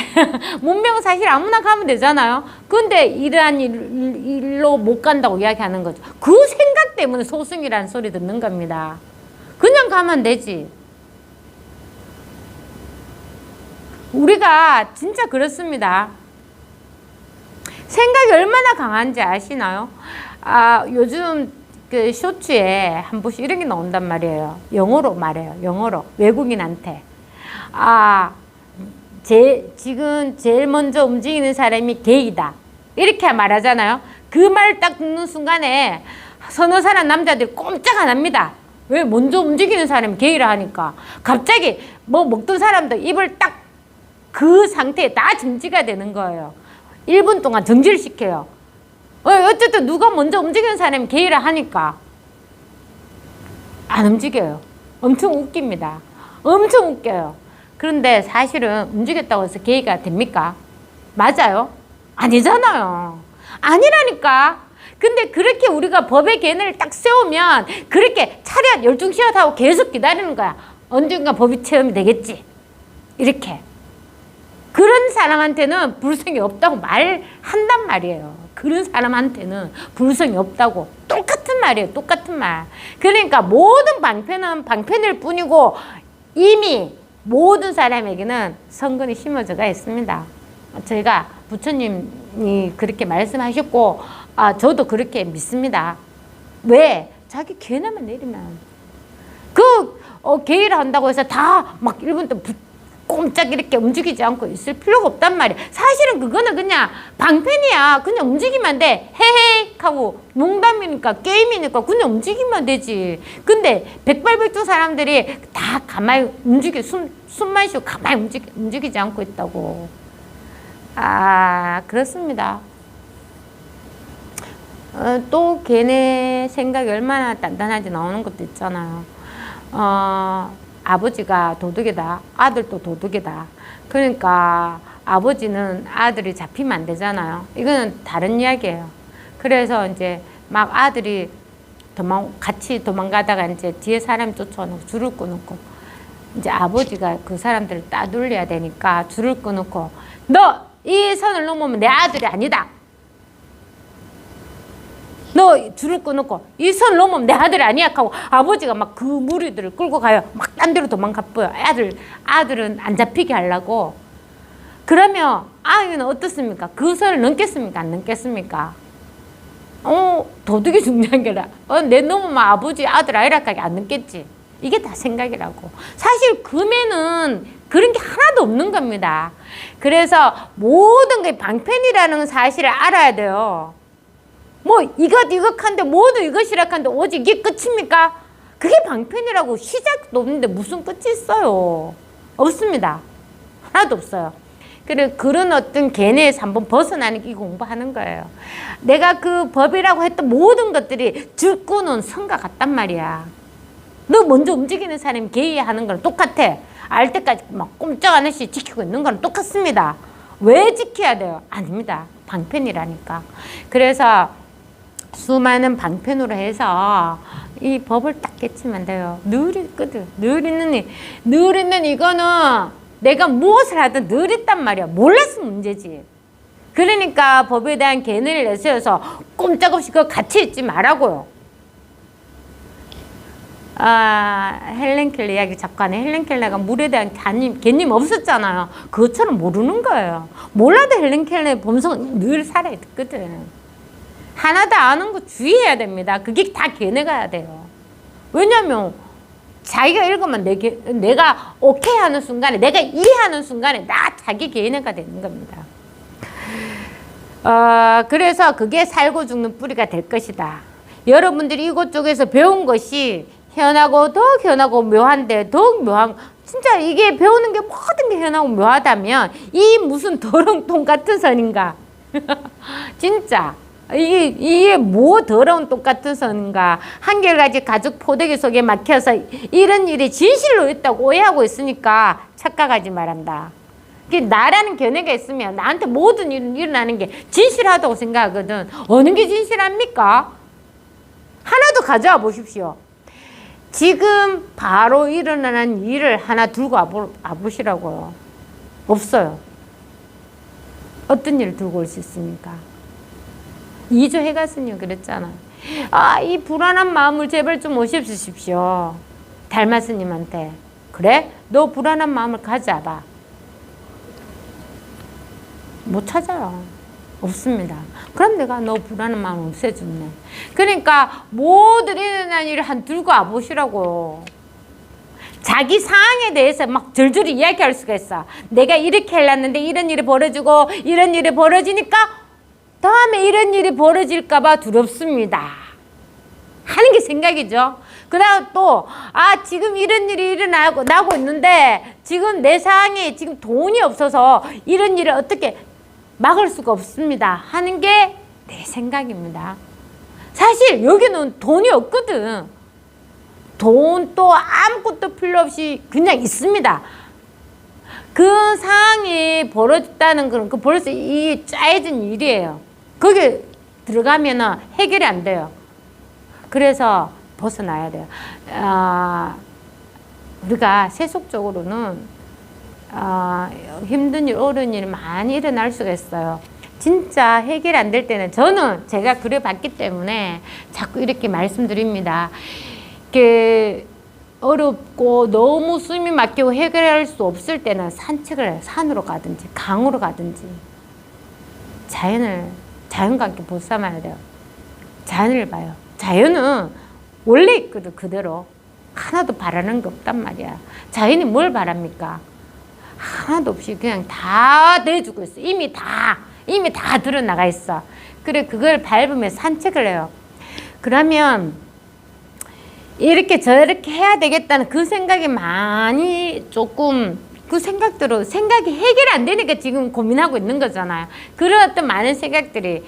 문병은 사실 아무나 가면 되잖아요. 근데 이러한 일로 못 간다고 이야기하는 거죠. 그 생각 때문에 소승이라는 소리 듣는 겁니다. 그냥 가면 되지. 우리가 진짜 그렇습니다. 생각이 얼마나 강한지 아시나요? 요즘 그 쇼츠에 한 번씩 이런 게 나온단 말이에요. 영어로 말해요. 영어로. 외국인한테. 지금 제일 먼저 움직이는 사람이 게이다. 이렇게 말하잖아요. 그 말 딱 듣는 순간에 서너 사람 남자들이 꼼짝 안 합니다. 왜? 먼저 움직이는 사람이 게이라 하니까. 갑자기 뭐 먹던 사람들 입을 딱 그 상태에 다 정지가 되는 거예요. 1분 동안 정지를 시켜요. 어쨌든 누가 먼저 움직이는 사람이 게이라 하니까 안 움직여요. 엄청 웃깁니다. 엄청 웃겨요. 그런데 사실은 움직였다고 해서 게이가 됩니까? 맞아요? 아니잖아요. 아니라니까. 근데 그렇게 우리가 법의 견해를 딱 세우면 그렇게 차렷 열중시간 하고 계속 기다리는 거야. 언젠가 법이 체험이 되겠지. 이렇게. 그런 사람한테는 불성이 없다고 말한단 말이에요. 그런 사람한테는 불성이 없다고. 똑같은 말이에요. 똑같은 말. 그러니까 모든 방편은 방편일 뿐이고 이미 모든 사람에게는 선근이 심어져가 있습니다. 저희가 부처님이 그렇게 말씀하셨고 저도 그렇게 믿습니다. 왜? 자기 개나만 내리면 개의를 한다고 해서 다 막 1분 동안 꼼짝 이렇게 움직이지 않고 있을 필요가 없단 말이야. 사실은 그거는 그냥 방편이야. 그냥 움직이면 돼. 헤헤 하고 농담이니까 게임이니까 그냥 움직이면 되지. 근데 백발백중 사람들이 다 가만히 숨만 쉬고 가만히 움직이지 않고 있다고. 그렇습니다. 또 걔네 생각이 얼마나 단단한지 나오는 것도 있잖아요. 아버지가 도둑이다. 아들도 도둑이다. 그러니까 아버지는 아들이 잡히면 안 되잖아요. 이거는 다른 이야기예요. 그래서 이제 막 아들이 같이 도망가다가 이제 뒤에 사람이 쫓아오고 줄을 끊고 이제 아버지가 그 사람들을 따돌려야 되니까 줄을 끊고 너 이 선을 넘으면 내 아들이 아니다. 너 줄을 끊고 이 선을 넘으면 내 아들이 아니야 하고 아버지가 막 그 무리들을 끌고 가요. 막 딴 데로 도망가버려. 아들은 안 잡히게 하려고. 그러면 아이는 어떻습니까? 그 선을 넘겠습니까? 안 넘겠습니까? 도둑이 중요한 게 아니라 내 넘으면 아버지 아들 아이락하게 안 넘겠지. 이게 다 생각이라고. 사실 금에는 그런 게 하나도 없는 겁니다. 그래서 모든 게 방편이라는 사실을 알아야 돼요. 이것한데 모두 이것이라 한데 오직 이게 끝입니까? 그게 방편이라고. 시작도 없는데 무슨 끝이 있어요? 없습니다. 하나도 없어요. 그런 어떤 개념에서 한번 벗어나는 게 공부하는 거예요. 내가 그 법이라고 했던 모든 것들이 죽고는 선과 같단 말이야. 너 먼저 움직이는 사람이 개의하는 거랑 똑같아. 알 때까지 막 꼼짝 안 없이 지키고 있는 거랑 똑같습니다. 왜 지켜야 돼요? 아닙니다. 방편이라니까. 그래서 수많은 방편으로 해서 이 법을 딱 깨치면 돼요. 늘 있거든. 늘 있는 이거는 내가 무엇을 하든 늘 있단 말이야. 몰랐으면 문제지. 그러니까 법에 대한 개념을 내세워서 꼼짝없이 그거 같이 있지 말라고요. 헬렌 켈러 이야기 자꾸 하네. 헬렌 켈러가 물에 대한 개념 없었잖아요. 그것처럼 모르는 거예요. 몰라도 헬렌 켈러의 본성은 늘 살아있거든. 하나도 아는 거 주의해야 됩니다. 그게 다 개념가야 돼요. 왜냐면 자기가 읽으면 내가 오케이 하는 순간에, 내가 이해하는 순간에 자기 개념가 되는 겁니다. 그래서 그게 살고 죽는 뿌리가 될 것이다. 여러분들이 이곳 쪽에서 배운 것이 현하고 더욱 현하고 묘한데 더욱 묘한, 진짜 이게 배우는 게 모든 게 현하고 묘하다면 이 무슨 더러운 똥 같은 선인가? 진짜 이게 뭐 더러운 똥 같은 선인가? 한결같이 가죽 포대기 속에 막혀서 이런 일이 진실로 있다고 오해하고 있으니까 착각하지 말한다. 나라는 견해가 있으면 나한테 모든 일은 일어나는 게 진실하다고 생각하거든. 어느 게 진실합니까? 하나도 가져와 보십시오. 지금 바로 일어나는 일을 하나 들고 와보시라고요. 없어요. 어떤 일을 들고 올 수 있습니까? 이조 해가스님 그랬잖아. 이 불안한 마음을 제발 좀 오십시오. 달마스님한테. 그래? 너 불안한 마음을 가져와봐. 못 찾아요. 없습니다. 그럼 내가 너 불안한 마음 없애줬네. 그러니까 모든 일어난 일을 들고 와보시라고. 자기 상황에 대해서 막 줄줄이 이야기할 수가 있어. 내가 이렇게 해놨는데 이런 일이 벌어지고 이런 일이 벌어지니까 다음에 이런 일이 벌어질까봐 두렵습니다. 하는 게 생각이죠. 그 다음 또, 지금 이런 일이 나고 있는데 지금 내 상황에 지금 돈이 없어서 이런 일을 어떻게 막을 수가 없습니다. 하는 게 내 생각입니다. 사실 여기는 돈이 없거든. 돈도 아무것도 필요 없이 그냥 있습니다. 그 상황이 벌어졌다는 그런 그 벌써 이 짜여진 일이에요. 거기 들어가면은 해결이 안 돼요. 그래서 벗어나야 돼요. 우리가 세속적으로는 힘든 일, 어려운 일이 많이 일어날 수가 있어요. 진짜 해결 안 될 때는 저는 제가 그래 봤기 때문에 자꾸 이렇게 말씀드립니다. 이렇게 어렵고 너무 숨이 막히고 해결할 수 없을 때는 산책을 해요. 산으로 가든지 강으로 가든지 자연과 함께 보쌈해야 돼요. 자연을 봐요. 자연은 원래 있거든. 그대로 하나도 바라는 게 없단 말이야. 자연이 뭘 바랍니까? 하나도 없이 그냥 다 내주고 있어. 이미 다 드러나가 있어. 그래, 그걸 밟으면서 산책을 해요. 그러면 이렇게 저렇게 해야 되겠다는 그 생각이 많이 조금 그 생각대로 생각이 해결 안 되니까 지금 고민하고 있는 거잖아요. 그런 어떤 많은 생각들이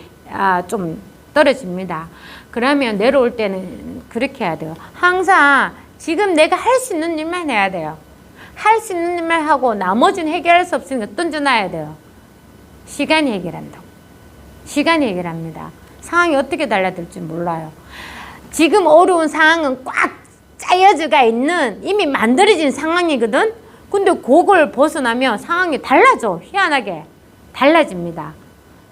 좀 떨어집니다. 그러면 내려올 때는 그렇게 해야 돼요. 항상 지금 내가 할 수 있는 일만 해야 돼요. 할 수 있는 일만 하고 나머지는 해결할 수 없으니까 던져놔야 돼요. 시간이 해결한다고. 시간이 해결합니다. 상황이 어떻게 달라질지 몰라요. 지금 어려운 상황은 꽉 짜여져가 있는 이미 만들어진 상황이거든. 근데 그걸 벗어나면 상황이 달라져. 희한하게 달라집니다.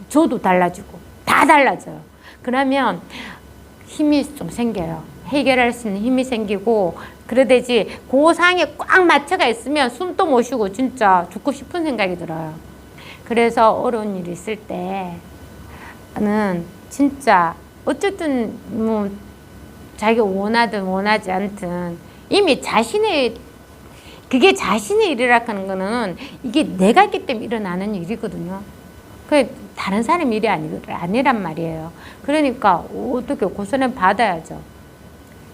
저도 달라지고 다 달라져요. 그러면 힘이 좀 생겨요. 해결할 수 있는 힘이 생기고 그러되지 그 상황에 꽉 맞춰가 있으면 숨도 못 쉬고 진짜 죽고 싶은 생각이 들어요. 그래서 어려운 일이 있을 때는 진짜 어쨌든 뭐 자기가 원하든 원하지 않든 이미 그게 자신의 일이라 하는 거는 이게 내가 있기 때문에 일어나는 일이거든요. 그 다른 사람 일이 아니란 말이에요. 그러니까 어떻게 고소는 받아야죠.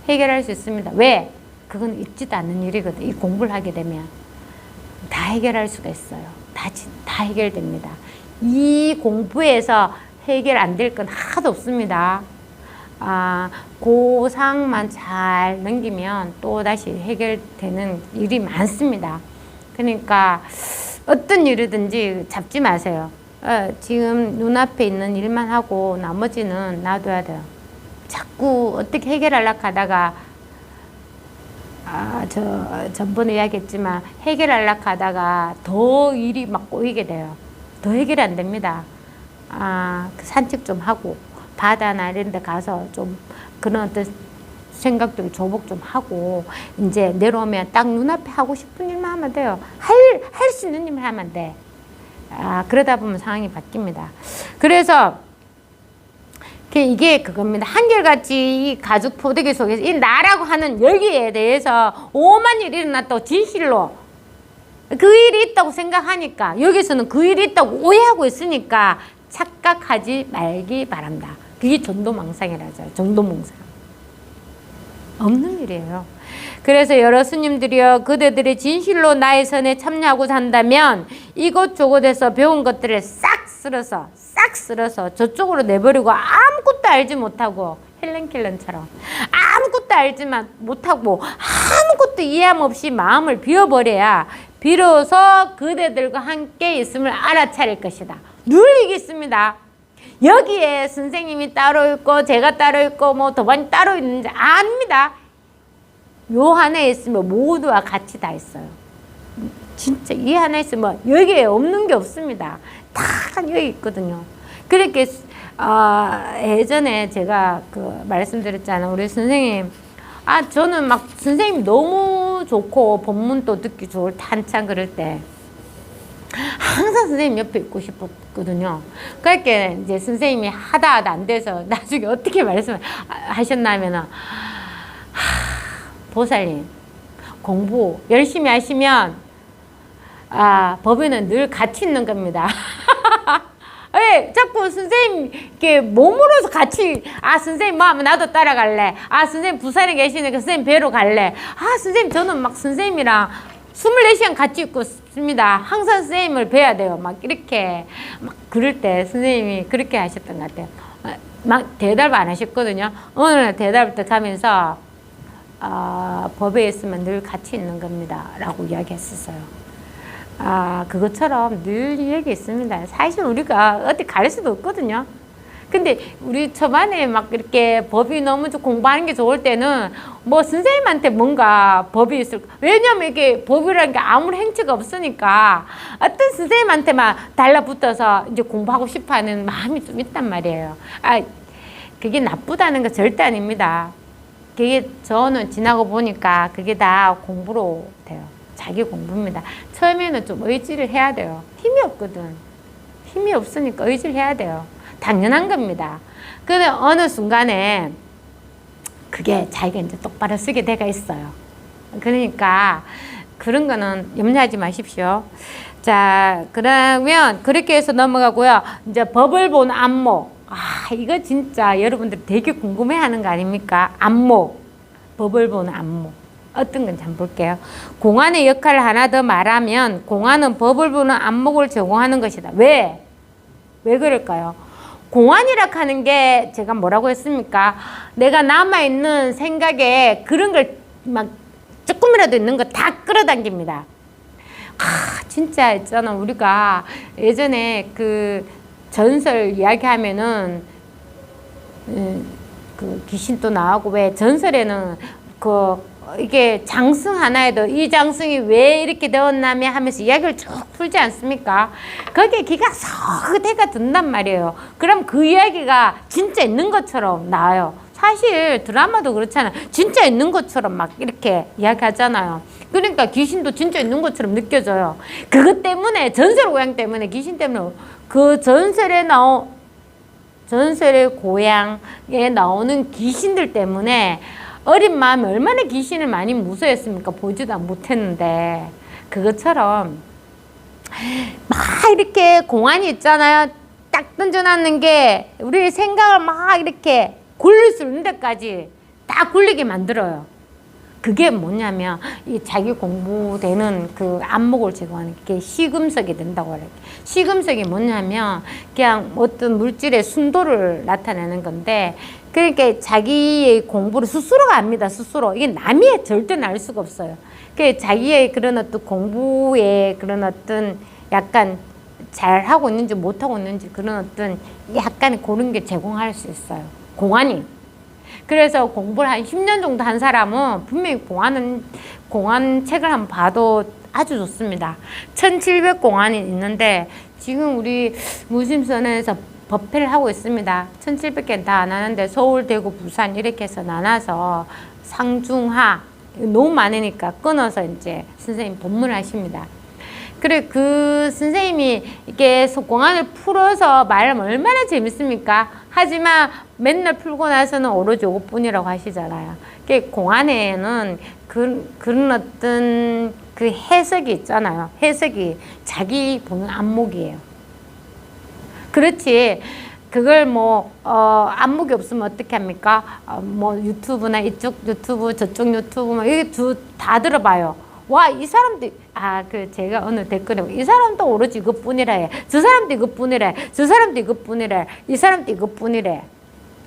해결할 수 있습니다. 왜? 그건 있지도 않는 일이거든. 이 공부를 하게 되면 다 해결할 수가 있어요. 다 해결됩니다. 이 공부에서 해결 안 될 건 하나도 없습니다. 그 상황만 잘 넘기면 또 다시 해결되는 일이 많습니다. 그러니까 어떤 일이든지 잡지 마세요. 지금 눈앞에 있는 일만 하고 나머지는 놔둬야 돼요. 자꾸 어떻게 해결하려고 하다가 전번에 이야기했지만 해결하려고 하다가 더 일이 막 꼬이게 돼요. 더 해결이 안 됩니다. 산책 좀 하고 바다나 이런 데 가서 좀 그런 어떤 생각들을 조복 좀 하고 이제 내려오면 딱 눈앞에 하고 싶은 일만 하면 돼요. 할 수 있는 일만 하면 돼. 그러다 보면 상황이 바뀝니다. 그래서 이게 그겁니다. 한결같이 이 가죽 포대기 속에서 이 나라고 하는 열기에 대해서 오만 일이 일어났다고 진실로 그 일이 있다고 생각하니까 여기서는 그 일이 있다고 오해하고 있으니까 착각하지 말기 바랍니다. 그게 전도망상이라죠. 전도망상. 없는 일이에요. 그래서 여러 스님들이요, 그대들이 진실로 나의 선에 참여하고 산다면 이곳저곳에서 배운 것들을 싹 쓸어서 저쪽으로 내버리고 아무것도 알지 못하고 헬렌 켈런처럼 아무것도 알지만 못하고 아무것도 이해함 없이 마음을 비워버려야 비로소 그대들과 함께 있음을 알아차릴 것이다. 늘 이겠습니다. 여기에 선생님이 따로 있고 제가 따로 있고 뭐 도반이 따로 있는지 아닙니다. 요 하나에 있으면 모두와 같이 다 있어요. 진짜 이 하나에 있으면 여기에 없는 게 없습니다. 다 여기 있거든요. 그렇게 예전에 제가 말씀드렸잖아요. 우리 선생님 저는 막 선생님 너무 좋고 법문도 듣기 좋을 때 한참 그럴 때 항상 선생님 옆에 있고 싶었거든요. 그렇게 이제 선생님이 하다 안 돼서 나중에 어떻게 말씀을 하셨냐면은 보살님 공부 열심히 하시면 법에는 늘 같이 있는 겁니다. 왜 자꾸 선생님 이렇게 몸으로서 같이 선생님 뭐 하면 나도 따라갈래. 선생님 부산에 계시니까 선생님 뵈러 갈래. 선생님 저는 막 선생님이랑 24시간 같이 있고 싶습니다. 항상 선생님을 뵈야 돼요. 막 이렇게 막 그럴 때 선생님이 그렇게 하셨던 것 같아요. 막 대답 안 하셨거든요. 어느 날 대답을 딱 하면서 법에 있으면 늘 같이 있는 겁니다. 라고 이야기했었어요. 그것처럼 늘 얘기 있습니다. 사실 우리가 어디 갈 수도 없거든요. 근데 우리 초반에 막 이렇게 법이 너무 좀 공부하는 게 좋을 때는 뭐 선생님한테 뭔가 법이 있을, 왜냐면 이게 법이라는 게 아무 행치가 없으니까 어떤 선생님한테만 달라붙어서 이제 공부하고 싶어 하는 마음이 좀 있단 말이에요. 아, 그게 나쁘다는 거 절대 아닙니다. 그게 저는 지나고 보니까 그게 다 공부로 돼요. 자기 공부입니다. 처음에는 좀 의지를 해야 돼요. 힘이 없거든. 힘이 없으니까 의지를 해야 돼요. 당연한 겁니다. 근데 어느 순간에 그게 자기가 이제 똑바로 쓰게 돼가 있어요. 그러니까 그런 거는 염려하지 마십시오. 자, 그러면 그렇게 해서 넘어가고요. 이제 법을 본 안목. 아, 이거 진짜 여러분들 되게 궁금해 하는 거 아닙니까? 안목. 법을 보는 안목. 어떤 건지 한번 볼게요. 공안의 역할을 하나 더 말하면 공안은 법을 보는 안목을 제공하는 것이다. 왜? 왜 그럴까요? 공안이라 하는 게 제가 뭐라고 했습니까? 내가 남아있는 생각에 그런 걸 막 조금이라도 있는 거 다 끌어당깁니다. 진짜 있잖아. 우리가 예전에 그 전설 이야기하면은 그 귀신도 나오고, 왜 전설에는 이게 장승 하나에도 이 장승이 왜 이렇게 되었냐며 하면서 이야기를 쭉 풀지 않습니까? 거기에 기가 썩대가 든단 말이에요. 그럼 그 이야기가 진짜 있는 것처럼 나와요. 사실 드라마도 그렇잖아요. 진짜 있는 것처럼 막 이렇게 이야기하잖아요. 그러니까 귀신도 진짜 있는 것처럼 느껴져요. 그것 때문에, 전설 고향 때문에, 귀신 때문에 그 전설의 고향에 나오는 귀신들 때문에 어린 마음에 얼마나 귀신을 많이 무서워했습니까? 보지도 못했는데. 그것처럼 막 이렇게 공안이 있잖아요. 딱 던져놨는 게 우리 생각을 막 이렇게 굴릴 수 있는 데까지 다 굴리게 만들어요. 그게 뭐냐면 이 자기 공부되는 그 안목을 제공하는 게 시금석이 된다고 해요. 시금석이 뭐냐면 그냥 어떤 물질의 순도를 나타내는 건데, 그러니까 자기의 공부를 스스로가 압니다. 스스로. 이게 남이 절대 알 수가 없어요. 그 자기의 그런 어떤 공부에 그런 어떤 약간 잘하고 있는지 못하고 있는지 그런 어떤 약간 그런 게 제공할 수 있어요. 공안이. 그래서 공부를 한 10년 정도 한 사람은 분명히 공안 책을 한번 봐도 아주 좋습니다. 1700공안이 있는데 지금 우리 무심선언에서 법회를 하고 있습니다. 1700개는 다 안 하는데 서울, 대구, 부산 이렇게 해서 나눠서 상중하 너무 많으니까 끊어서 이제 선생님 법문을 하십니다. 그래, 그 선생님이 이렇게 공안을 풀어서 말하면 얼마나 재밌습니까? 하지만 맨날 풀고 나서는 오로지 이것뿐이라고 하시잖아요. 공안에는 그런 어떤 그 해석이 있잖아요. 해석이 자기 보는 안목이에요. 그렇지. 그걸 안목이 없으면 어떻게 합니까? 유튜브나 이쪽 유튜브, 저쪽 유튜브, 이게 다 들어봐요. 와, 이 사람도, 제가 어느 댓글에, 이 사람도 오로지 이것뿐이라 해. 저 사람도 이것뿐이라 해. 저 사람도 이것뿐이라 해. 이 사람도 이것뿐이라 해.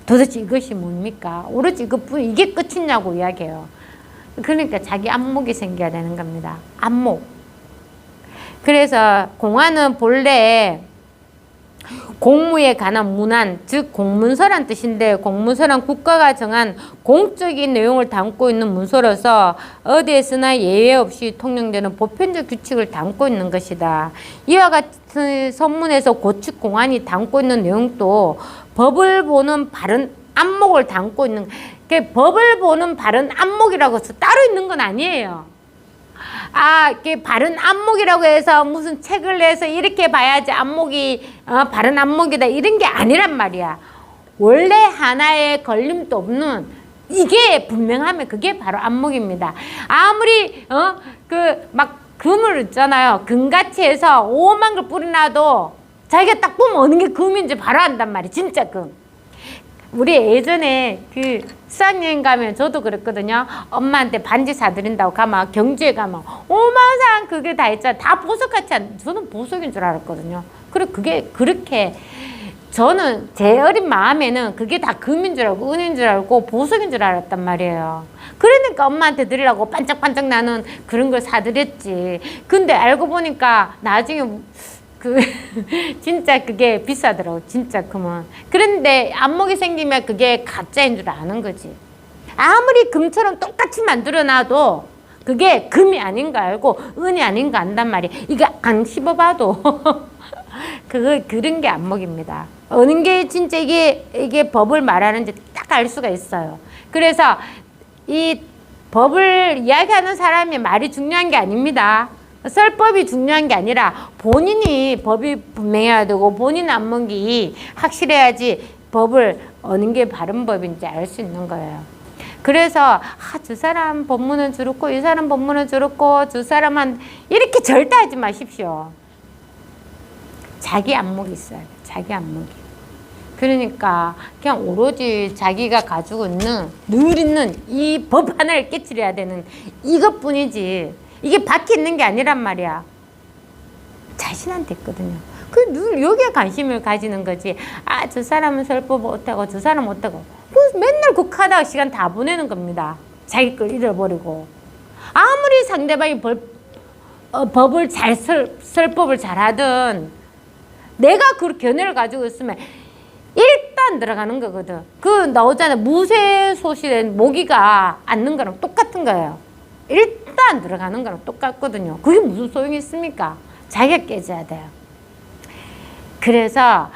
도대체 이것이 뭡니까? 오로지 이것뿐, 이게 끝이냐고 이야기해요. 그러니까 자기 안목이 생겨야 되는 겁니다. 안목. 그래서 공안은 본래 공무에 관한 문안, 즉 공문서란 뜻인데, 공문서란 국가가 정한 공적인 내용을 담고 있는 문서로서 어디에서나 예외 없이 통용되는 보편적 규칙을 담고 있는 것이다. 이와 같은 선문에서 고측 공안이 담고 있는 내용도 법을 보는 바른 안목을 담고 있는, 법을 보는 바른 안목이라고 해서 따로 있는 건 아니에요. 이게 바른 안목이라고 해서 무슨 책을 내서 이렇게 봐야지 안목이 바른 안목이다 이런 게 아니란 말이야. 원래 하나의 걸림도 없는 이게 분명하면 그게 바로 안목입니다. 아무리 막 금을 있잖아요. 금같이 해서 오만 걸 뿌려놔도 자기가 딱 보면 어느 게 금인지 바로 안단 말이야. 진짜 금. 우리 예전에 그 수학여행 가면 저도 그랬거든요. 엄마한테 반지 사드린다고 가면 경주에 가면 오만상 그게 다 있잖아. 다 보석같이 저는 보석인 줄 알았거든요. 그게 그렇게 저는 제 어린 마음에는 그게 다 금인 줄 알고 은인 줄 알고 보석인 줄 알았단 말이에요. 그러니까 엄마한테 드리려고 반짝반짝 나는 그런 걸 사드렸지. 근데 알고 보니까 나중에 그 진짜 그게 비싸더라고. 진짜 금은. 그런데 안목이 생기면 그게 가짜인 줄 아는 거지. 아무리 금처럼 똑같이 만들어놔도 그게 금이 아닌 거 알고 은이 아닌 거 안단 말이야. 이거 안 씹어봐도 그런 게 안목입니다. 어느 게 진짜 이게 법을 말하는지 딱 알 수가 있어요. 그래서 이 법을 이야기하는 사람의 말이 중요한 게 아닙니다. 설법이 중요한 게 아니라 본인이 법이 분명해야 되고 본인 안목이 확실해야지 법을 어느 게 바른 법인지 알 수 있는 거예요. 그래서 저 사람 법문은 저렇고 이 사람 법문은 저렇고 저 사람은 이렇게 절대 하지 마십시오. 자기 안목이 있어야 돼. 자기 안목이. 그러니까 그냥 오로지 자기가 가지고 있는 늘 있는 이 법 하나를 깨트려야 되는 이것뿐이지 이게 밖에 있는 게 아니란 말이야. 자신한테 있거든요. 늘 여기에 관심을 가지는 거지. 저 사람은 설법 어때고 저 사람은 어때고 맨날 극하다가 시간 다 보내는 겁니다. 자기 걸 잃어버리고. 아무리 상대방이 법을 잘 설법을 잘하든 내가 그 견해를 가지고 있으면 일단 들어가는 거거든. 나오잖아. 무쇠소실에 모기가 앉는 거랑 똑같은 거예요. 일단 들어가는 거랑 똑같거든요. 그게 무슨 소용이 있습니까? 자기가 깨져야 돼요. 그래서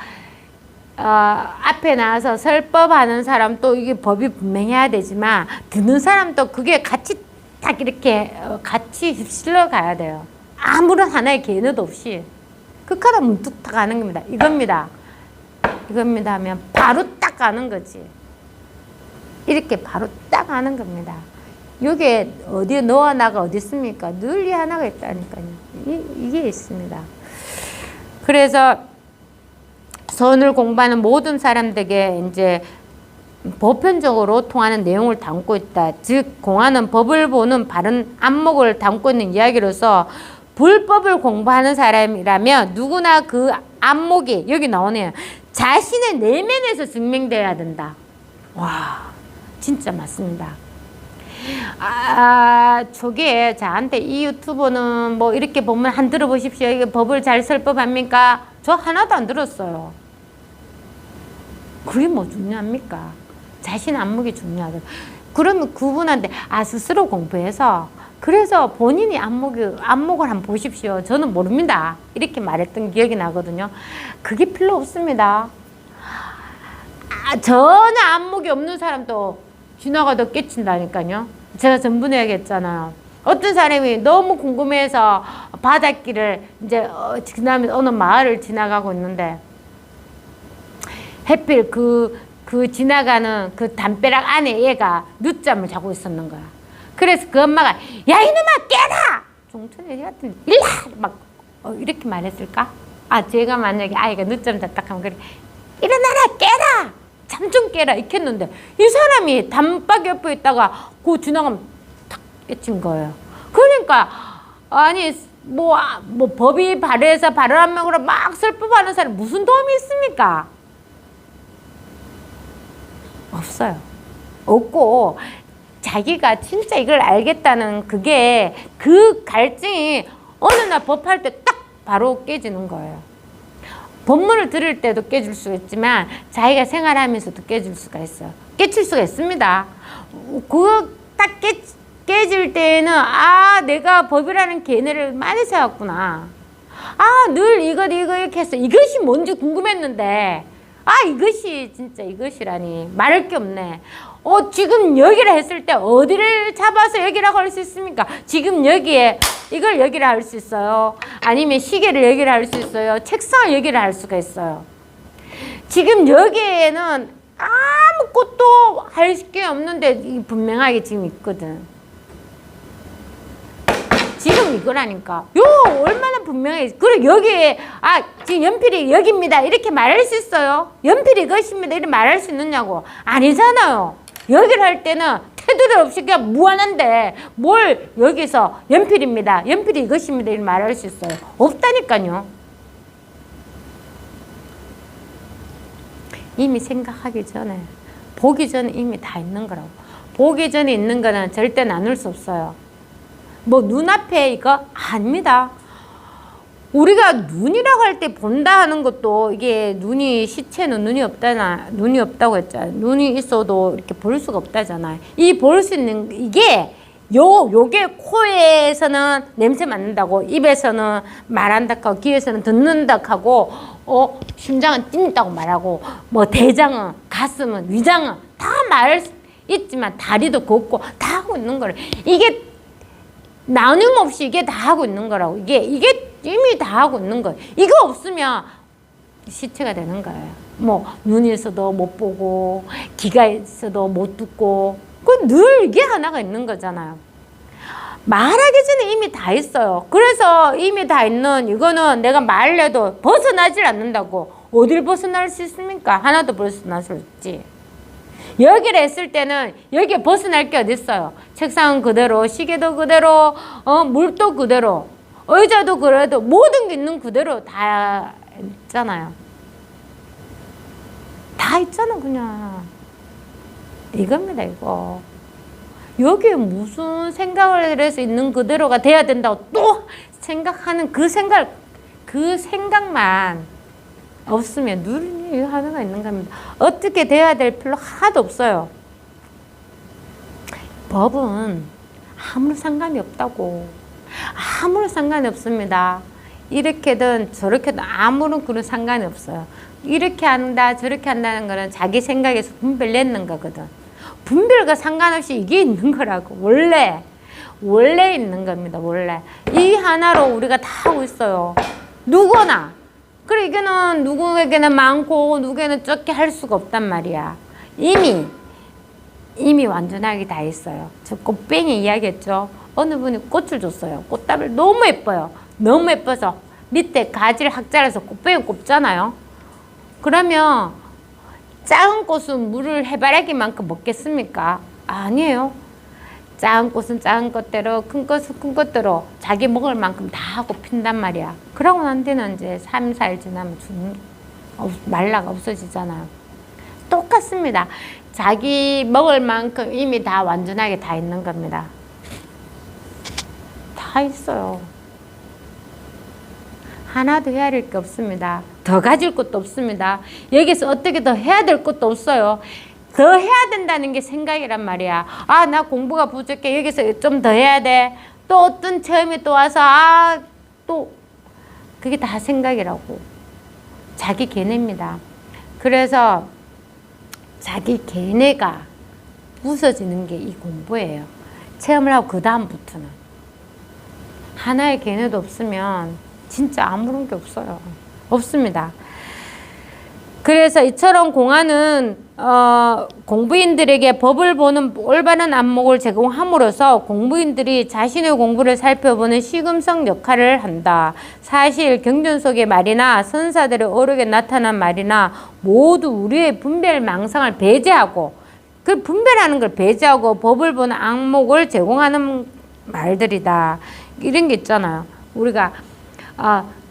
앞에 나와서 설법하는 사람도 이게 법이 분명해야 되지만 듣는 사람도 그게 같이 딱 이렇게 같이 휩쓸려 가야 돼요. 아무런 하나의 개념도 없이 극하다 문득 딱 가는 겁니다. 이겁니다 하면 바로 딱 가는 거지. 이렇게 바로 딱 가는 겁니다. 이게 어디에 너와 나가 어디 있습니까? 늘 이 하나가 있다니까요. 이게 있습니다. 그래서 선을 공부하는 모든 사람들에게 이제 보편적으로 통하는 내용을 담고 있다. 즉 공안은 법을 보는 바른 안목을 담고 있는 이야기로서 불법을 공부하는 사람이라면 누구나 그 안목이 여기 나오네요. 자신의 내면에서 증명돼야 된다. 와, 진짜 맞습니다. 저게 저한테 이 유튜버는 뭐 이렇게 보면 한 들어보십시오. 이게 법을 잘 설법합니까? 저 하나도 안 들었어요. 그게 뭐 중요합니까? 자신 안목이 중요하다. 그러면 그분한테 스스로 공부해서 그래서 본인이 안목을 한번 보십시오. 저는 모릅니다. 이렇게 말했던 기억이 나거든요. 그게 필요 없습니다. 전혀 안목이 없는 사람도 지나가다 깨친다니까요. 제가 전번에 얘기했잖아요. 어떤 사람이 너무 궁금해서 바닷길을 이제 지나면 어느 마을을 지나가고 있는데 하필 그 지나가는 그 담벼락 안에 얘가 늦잠을 자고 있었는 거야. 그래서 그 엄마가 야 이놈아 깨라! 종천이 같은 일라! 막 이렇게 말했을까? 제가 만약에 아이가 늦잠 잤다 하면 그래 일어나라 깨라! 잠 좀 깨라 이렇게 했는데 이 사람이 담박 옆에 있다가 그 지나가면 탁 깨친 거예요. 그러니까 아니 뭐 법이 발효해서 발효한 명으로 막 설법하는 사람 무슨 도움이 있습니까? 없어요. 없고 자기가 진짜 이걸 알겠다는 그게 그 갈증이 어느 날 법할 때 딱 바로 깨지는 거예요. 법문을 들을 때도 깨질 수가 있지만 자기가 생활하면서도 깨질 수가 있어요. 깨칠 수가 있습니다. 그거 딱 깨질 때에는 내가 법이라는 개념을 많이 세웠구나. 늘 이거 이렇게 했어. 이것이 뭔지 궁금했는데 이것이 진짜 이것이라니 말할 게 없네. 지금 여기라 했을 때 어디를 잡아서 여기라고 할 수 있습니까? 지금 여기에 이걸 여기라 할 수 있어요. 아니면 시계를 여기라 할 수 있어요. 책상을 여기라 할 수가 있어요. 지금 여기에는 아무것도 할 게 없는데 분명하게 지금 있거든. 지금 이거라니까. 얼마나 분명해. 그리고 여기에 지금 연필이 여기입니다. 이렇게 말할 수 있어요. 연필이 이것입니다. 이렇게 말할 수 있느냐고. 아니잖아요. 여기를 할 때는 테두리 없이 그냥 무한한데 뭘 여기서 연필입니다. 연필이 이것입니다. 이렇게 말할 수 있어요. 없다니까요. 이미 생각하기 전에 보기 전에 이미 다 있는 거라고. 보기 전에 있는 거는 절대 나눌 수 없어요. 뭐 눈앞에 이거 아닙니다. 우리가 눈이라고 할 때 본다 하는 것도 이게 눈이 시체는 눈이 없다나 눈이 없다고 했잖아요. 눈이 있어도 이렇게 볼 수가 없다잖아요. 이 볼 수 있는 이게 요게 코에서는 냄새 맡는다고, 입에서는 말한다 하고, 귀에서는 듣는다 하고, 심장은 뛴다고 말하고, 뭐 대장은, 가슴은, 위장은 다 말 있지만 다리도 걷고 다 하고 있는 거를, 이게 나눔없이 이게 다 하고 있는 거라고. 이게 이미 다 하고 있는 거예요. 이거 없으면 시체가 되는 거예요. 뭐 눈이 있어도 못 보고, 귀가 있어도 못 듣고, 그 늘 이게 하나가 있는 거잖아요. 말하기 전에 이미 다 있어요. 그래서 이미 다 있는 이거는 내가 말을 해도 벗어나질 않는다고. 어딜 벗어날 수 있습니까? 하나도 벗어날 수 없지. 여기를 했을 때는 여기에 벗어날 게 어디 있어요? 책상은 그대로, 시계도 그대로, 물도 그대로, 의자도 그래도 모든 게 있는 그대로 다 있잖아요. 다 있잖아 그냥. 이겁니다 이거. 여기에 무슨 생각을 해서 있는 그대로가 돼야 된다고 또 생각하는 그 생각만 없으면 누르니 하나가 있는 겁니다. 어떻게 돼야 될 필요 하나도 없어요. 법은 아무런 상관이 없다고. 아무런 상관이 없습니다. 이렇게든 저렇게든 아무런 그런 상관이 없어요. 이렇게 한다 저렇게 한다는 거는 자기 생각에서 분별 내는 거거든. 분별과 상관없이 이게 있는 거라고. 원래 있는 겁니다. 원래 이 하나로 우리가 다 하고 있어요. 누구나. 그래 이게는 누구에게는 많고 누구에게는 적게 할 수가 없단 말이야. 이미 완전하게 다 있어요. 저 꽃뱅이 이야기했죠. 어느 분이 꽃을 줬어요. 꽃다발 너무 예뻐요. 너무 예뻐서 밑에 가지를 학자라서 꽃뱅이 꼽잖아요. 그러면 작은 꽃은 물을 해바라기만큼 먹겠습니까? 아니에요. 작은 꽃은 작은 것대로, 큰 꽃은 큰 것대로 자기 먹을 만큼 다 하고 핀단 말이야. 그러고 난 뒤는 이제 3, 4일 지나면 말라가 없어지잖아요. 똑같습니다. 자기 먹을 만큼 이미 다 완전하게 다 있는 겁니다. 다 있어요. 하나도 해야 될 게 없습니다. 더 가질 것도 없습니다. 여기서 어떻게 더 해야 될 것도 없어요. 더 해야 된다는 게 생각이란 말이야. 아, 나 공부가 부족해. 여기서 좀 더 해야 돼. 또 어떤 체험이 또 와서 또 그게 다 생각이라고. 자기 개뇌입니다. 그래서 자기 개뇌가 부서지는 게 이 공부예요. 체험을 하고 그 다음부터는 하나의 개뇌도 없으면 진짜 아무런 게 없어요. 없습니다. 그래서 이처럼 공안은 공부인들에게 법을 보는 올바른 안목을 제공함으로써 공부인들이 자신의 공부를 살펴보는 시금석 역할을 한다. 사실 경전 속의 말이나 선사들의 어록에 나타난 말이나 모두 우리의 분별 망상을 배제하고 그 분별하는 걸 배제하고 법을 보는 안목을 제공하는 말들이다. 이런 게 있잖아요. 우리가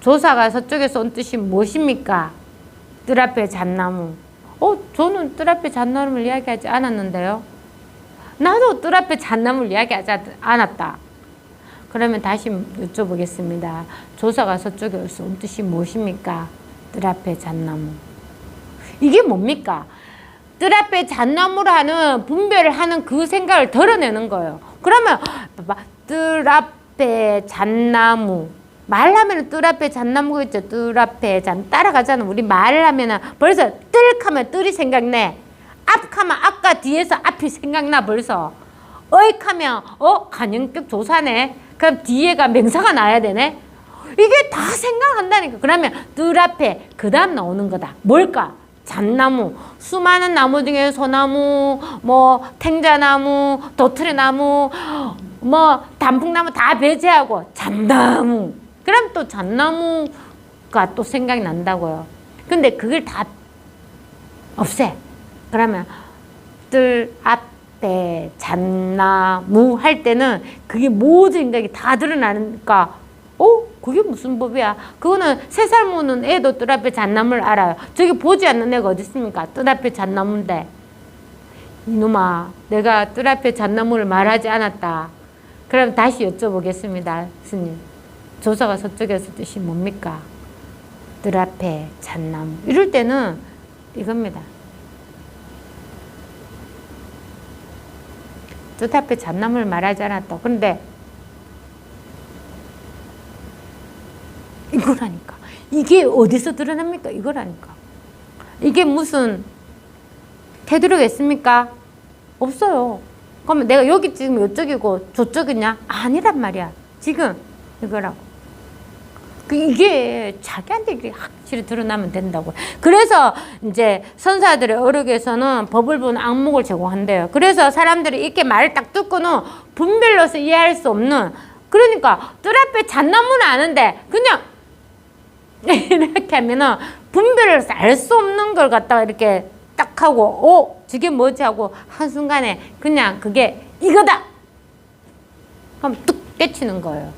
조사가 서쪽에서 온 뜻이 무엇입니까? 뜰 앞에 잣나무. 저는 뜰 앞에 잣나무를 이야기하지 않았는데요. 나도 뜰 앞에 잣나무를 이야기하지 않았다. 그러면 다시 여쭤보겠습니다. 조사가 서쪽에서 온 뜻이 무엇입니까? 뜰 앞에 잣나무. 이게 뭡니까? 뜰 앞에 잣나무라는 분별을 하는 그 생각을 덜어내는 거예요. 그러면 봐봐. 뜰 앞에 잣나무. 말하면 뜰 앞에 잣나무가 있죠. 뜰 앞에 따라가잖아. 우리 말을 하면은 벌써 뜰하면 뜰이 생각내. 앞하면 앞과 뒤에서 앞이 생각나 벌써. 어익하면 간영격 조사네. 그럼 뒤에가 명사가 나야 되네. 이게 다 생각한다니까. 그러면 뜰 앞에 그 다음 나오는 거다. 뭘까? 잣나무. 수많은 나무 중에 소나무, 뭐 탱자나무, 도트리나무, 뭐 단풍나무 다 배제하고 잣나무. 그럼 또 잣나무가 또 생각이 난다고요. 근데 그걸 다 없애. 그러면 뜰 앞에 잣나무 할 때는 그게 모든 생각이 다 드러나니까 그게 무슨 법이야? 그거는 3살 먹는 애도 뜰 앞에 잣나무를 알아요. 저기 보지 않는 애가 어디 있습니까? 뜰 앞에 잣나무인데. 이놈아, 내가 뜰 앞에 잣나무를 말하지 않았다. 그럼 다시 여쭤보겠습니다. 스님. 조사가 서쪽에서 뜻이 뭡니까? 뜰 앞에 잣나무. 이럴 때는 이겁니다. 뜻 앞에 잣나무를 말하지 않았다. 그런데 이거라니까. 이게 어디서 드러납니까? 이거라니까. 이게 무슨 테두리가 있습니까? 없어요. 그러면 내가 여기 지금 이쪽이고 저쪽이냐? 아니란 말이야. 지금 이거라고. 이게 자기한테 확실히 드러나면 된다고. 그래서 이제 선사들의 어록에서는 법을 보는 안목을 제공한대요. 그래서 사람들이 이렇게 말을 딱 듣고는 분별로서 이해할 수 없는, 그러니까 뜰 앞에 잣나무는 아는데 그냥 이렇게 하면은 분별로서 알 수 없는 걸 갖다가 이렇게 딱 하고 저게 뭐지 하고 한순간에 그냥 그게 이거다! 그럼 뚝 깨치는 거예요.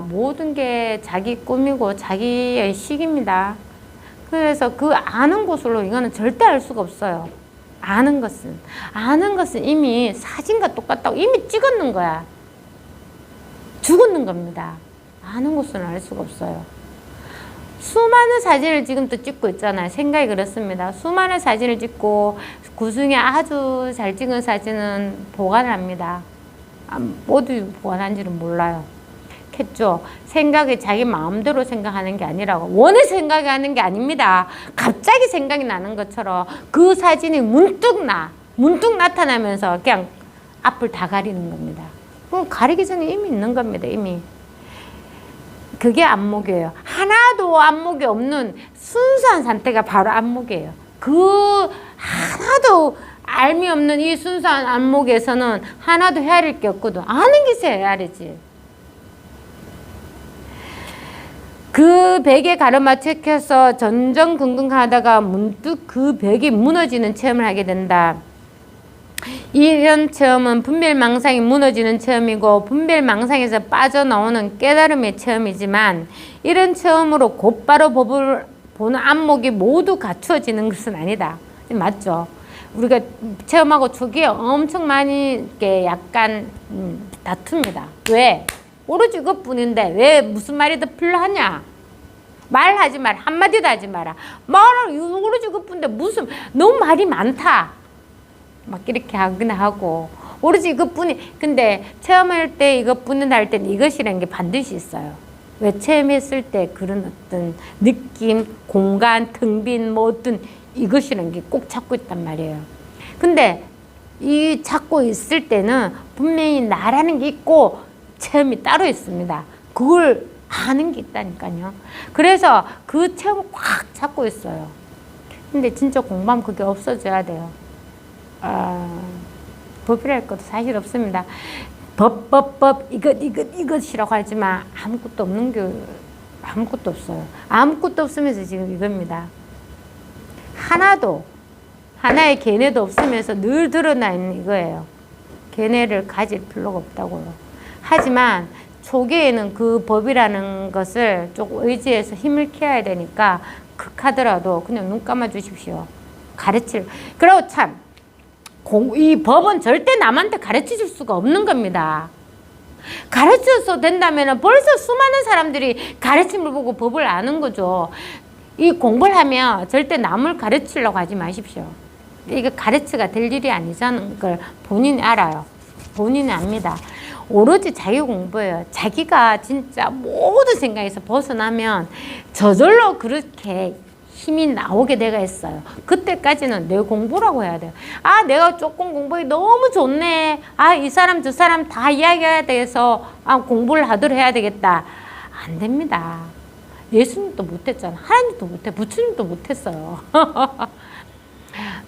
모든 게 자기 꿈이고 자기의 식입니다. 그래서 그 아는 것으로 이거는 절대 알 수가 없어요. 아는 것은 이미 사진과 똑같다고 이미 찍었는 거야. 죽었는 겁니다. 아는 것은 알 수가 없어요. 수많은 사진을 지금도 찍고 있잖아요. 생각이 그렇습니다. 수많은 사진을 찍고 그 중에 아주 잘 찍은 사진은 보관을 합니다. 어디 보관한지는 몰라요. 했죠. 생각이 자기 마음대로 생각하는 게 아니라고. 원해 생각이 하는 게 아닙니다. 갑자기 생각이 나는 것처럼 그 사진이 문득 나타나면서 그냥 앞을 다 가리는 겁니다. 그럼 가리기 전에 이미 있는 겁니다. 이미. 그게 안목이에요. 하나도 안목이 없는 순수한 상태가 바로 안목이에요. 그 하나도 알미 없는 이 순수한 안목에서는 하나도 헤아릴 게 없거든. 아는 것이 헤아리지. 그 벽에 가로막혀서 전전긍긍하다가 문득 그 벽이 무너지는 체험을 하게 된다. 이런 체험은 분별망상이 무너지는 체험이고 분별망상에서 빠져나오는 깨달음의 체험이지만 이런 체험으로 곧바로 법을 보는 안목이 모두 갖추어지는 것은 아니다. 맞죠? 우리가 체험하고 초기에 엄청 많이 이렇게 약간 다툽니다. 왜? 오로지 그것뿐인데 왜 무슨 말이 더 필요하냐? 말하지 마라. 한마디도 하지 마라. 말을 오로지 그것뿐인데 무슨 너무 말이 많다. 막 이렇게 하긴 하고 오로지 이것뿐이. 근데 체험할 때 이것뿐인 할 때는 이것이라는 게 반드시 있어요. 왜? 체험했을 때 그런 어떤 느낌, 공간, 텅 빈 뭐 어떤 이것이라는 게 꼭 찾고 있단 말이에요. 근데 이 찾고 있을 때는 분명히 나라는 게 있고 체험이 따로 있습니다. 그걸 아는 게 있다니까요. 그래서 그 체험을 꽉 잡고 있어요. 근데 진짜 공부하면 그게 없어져야 돼요. 법이랄 것도 사실 없습니다. 이것이라고 하지만 아무것도 없는 게 아무것도 없어요. 아무것도 없으면서 지금 이겁니다. 하나의 견해도 없으면서 늘 드러나 있는 이거예요. 견해를 가질 필요가 없다고요. 하지만 초기에는 그 법이라는 것을 조금 의지해서 힘을 키워야 되니까 극하더라도 그냥 눈 감아 주십시오. 그리고 참 이 법은 절대 남한테 가르쳐 줄 수가 없는 겁니다. 가르쳐서 된다면 벌써 수많은 사람들이 가르침을 보고 법을 아는 거죠. 이 공부를 하면 절대 남을 가르치려고 하지 마십시오. 이게 가르치가 될 일이 아니자는 걸 본인이 알아요. 본인이 압니다. 오로지 자기 공부예요. 자기가 진짜 모든 생각에서 벗어나면 저절로 그렇게 힘이 나오게 되가 있어요. 그때까지는 내 공부라고 해야 돼요. 내가 조금 공부가 너무 좋네. 이 사람 저 사람 다 이야기해야 돼서 공부를 하도록 해야 되겠다. 안 됩니다. 예수님도 못했잖아. 하나님도 못해. 부처님도 못했어요.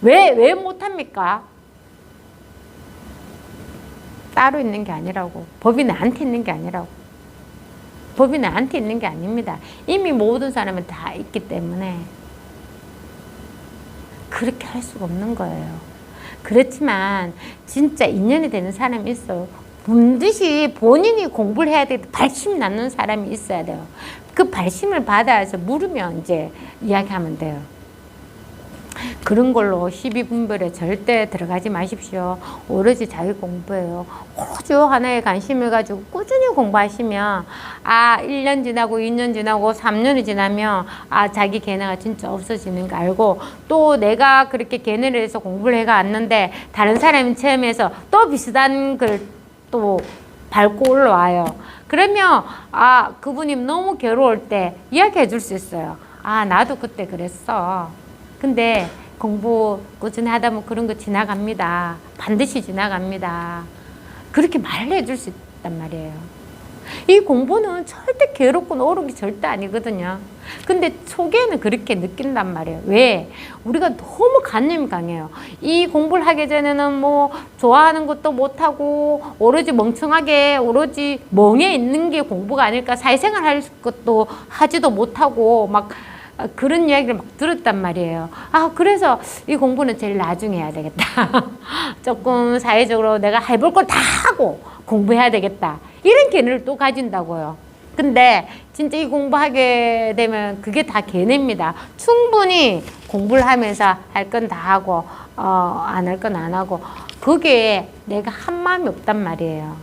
왜 못합니까? 따로 있는 게 아니라고. 법이 나한테 있는 게 아니라고. 법이 나한테 있는 게 아닙니다. 이미 모든 사람은 다 있기 때문에 그렇게 할 수가 없는 거예요. 그렇지만 진짜 인연이 되는 사람이 있어요. 반드시 본인이 공부를 해야 되겠다. 발심이 나는 사람이 있어야 돼요. 그 발심을 받아서 물으면 이제 이야기하면 돼요. 그런 걸로 시비분별에 절대 들어가지 마십시오. 오로지 자기 공부예요. 오로지 하나에 관심을 가지고 꾸준히 공부하시면 1년 지나고 2년 지나고 3년이 지나면 자기 걔네가 진짜 없어지는 거 알고, 또 내가 그렇게 걔네를 해서 공부를 해가 왔는데 다른 사람이 체험해서 또 비슷한 걸 또 밟고 올라와요. 그러면 그분이 너무 괴로울 때 이야기해 줄 수 있어요. 나도 그때 그랬어. 근데 공부 꾸준히 하다 보면 그런 거 지나갑니다. 반드시 지나갑니다. 그렇게 말을 해줄 수 있단 말이에요. 이 공부는 절대 괴롭고 어려운 게 절대 아니거든요. 근데 초기에는 그렇게 느낀단 말이에요. 왜? 우리가 너무 관념이 강해요. 이 공부를 하기 전에는 뭐 좋아하는 것도 못하고 오로지 멍청하게 오로지 멍에 있는 게 공부가 아닐까, 사회생활 할 것도 하지도 못하고 막 그런 이야기를 막 들었단 말이에요. 그래서 이 공부는 제일 나중에 해야 되겠다. 조금 사회적으로 내가 해볼 걸 다 하고 공부해야 되겠다. 이런 견해를 또 가진다고요. 근데 진짜 이 공부하게 되면 그게 다 견해입니다. 충분히 공부를 하면서 할 건 다 하고 안 할 건 안 하고, 그게 내가 한 마음이 없단 말이에요.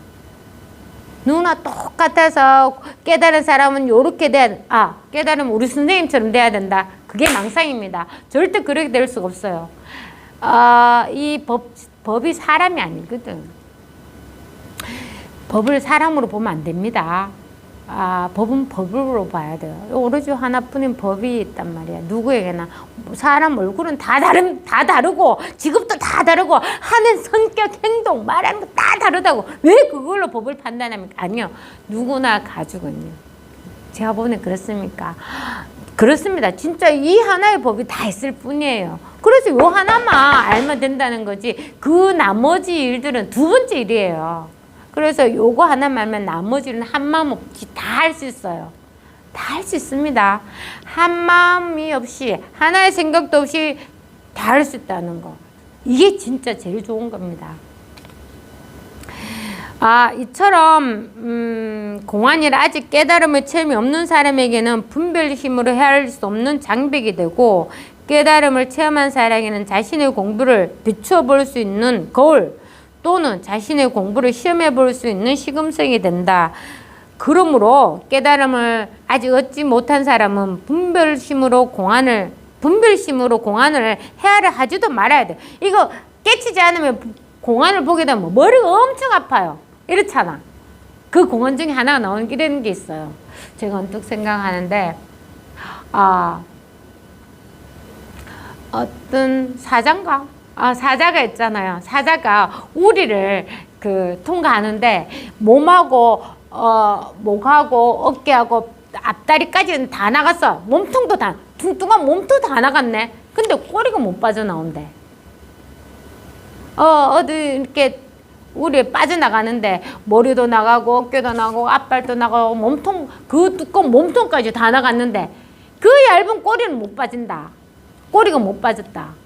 누구나 똑같아서 깨달은 사람은 요렇게 깨달으면 우리 선생님처럼 돼야 된다. 그게 망상입니다. 절대 그렇게 될 수가 없어요. 이 법이 사람이 아니거든. 법을 사람으로 보면 안 됩니다. 법은 법으로 봐야 돼요. 오로지 하나뿐인 법이 있단 말이야. 누구에게나. 사람 얼굴은 다 다르고, 직업도 다 다르고, 하는 성격, 행동, 말하는 거 다 다르다고. 왜 그걸로 법을 판단합니까? 아니요. 누구나 가지고는요. 제가 보니 그렇습니까? 그렇습니다. 진짜 이 하나의 법이 다 있을 뿐이에요. 그래서 요 하나만 알면 된다는 거지. 그 나머지 일들은 두 번째 일이에요. 그래서 요거 하나만 알면 나머지는 한 마음 없이 다 할 수 있어요. 다 할 수 있습니다. 한 마음이 없이, 하나의 생각도 없이 다 할 수 있다는 거. 이게 진짜 제일 좋은 겁니다. 이처럼 공안이라 아직 깨달음의 체험이 없는 사람에게는 분별 힘으로 헤아릴 수 없는 장벽이 되고, 깨달음을 체험한 사람에게는 자신의 공부를 비추어 볼 수 있는 거울, 또는 자신의 공부를 시험해 볼 수 있는 시금석이 된다. 그러므로 깨달음을 아직 얻지 못한 사람은 분별심으로 공안을 헤아려 하지도 말아야 돼. 이거 깨치지 않으면 공안을 보게 되면 머리가 엄청 아파요. 이렇잖아. 그 공안 중에 하나가 나오는 게 있어요. 제가 언뜻 생각하는데, 어떤 사자인가? 사자가 있잖아요. 사자가 우리를 통과하는데 목하고 어깨하고 앞다리까지는 다 나갔어. 몸통도 뚱뚱한 몸도 다 나갔네. 근데 꼬리가 못 빠져나온대. 어디 이렇게 우리에 빠져나가는데 머리도 나가고 어깨도 나가고 앞발도 나가고 몸통, 그 두꺼운 몸통까지 다 나갔는데 그 얇은 꼬리는 못 빠진다. 꼬리가 못 빠졌다.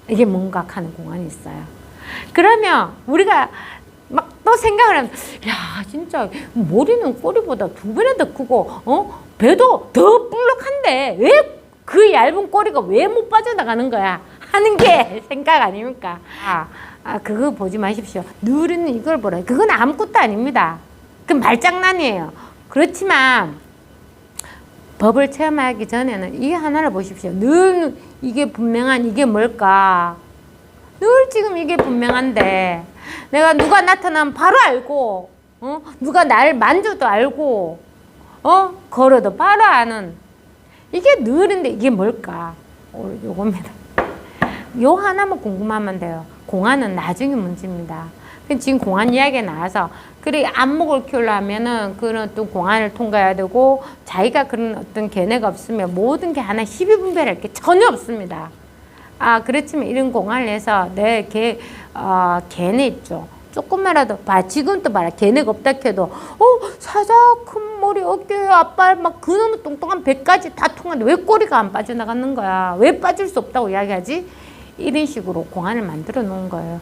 이게 뭔가 하는 공안이 있어요. 그러면 우리가 막 또 생각을 하면, 야, 진짜 머리는 꼬리보다 2배나 더 크고, 배도 더 불룩한데 왜 그 얇은 꼬리가 왜 못 빠져나가는 거야? 하는 게 생각 아닙니까? 그거 보지 마십시오. 늘은 이걸 보라. 그건 아무것도 아닙니다. 그건 말장난이에요. 그렇지만 법을 체험하기 전에는 이 하나를 보십시오. 늘 이게 분명한 이게 뭘까? 늘 지금 이게 분명한데 내가 누가 나타나면 바로 알고, 누가 나를 만져도 알고, 걸어도 바로 아는 이게 늘인데 이게 뭘까? 요겁니다. 요 하나만 궁금하면 돼요. 공안은 나중에 문제입니다. 지금 공안 이야기가 나와서, 그래, 안목을 키우려면은 그런 어떤 공안을 통과해야 되고, 자기가 그런 어떤 견해가 없으면 모든 게 하나 시비분별할 게 전혀 없습니다. 그렇지만 이런 공안을 해서 내 견해 있죠. 조금만이라도 지금 또 봐라. 견해가 없다 해도 사자 큰 머리 어깨 앞발 막 그놈의 뚱뚱한 배까지 다 통하는데 왜 꼬리가 안 빠져나가는 거야? 왜 빠질 수 없다고 이야기하지? 이런 식으로 공안을 만들어 놓은 거예요.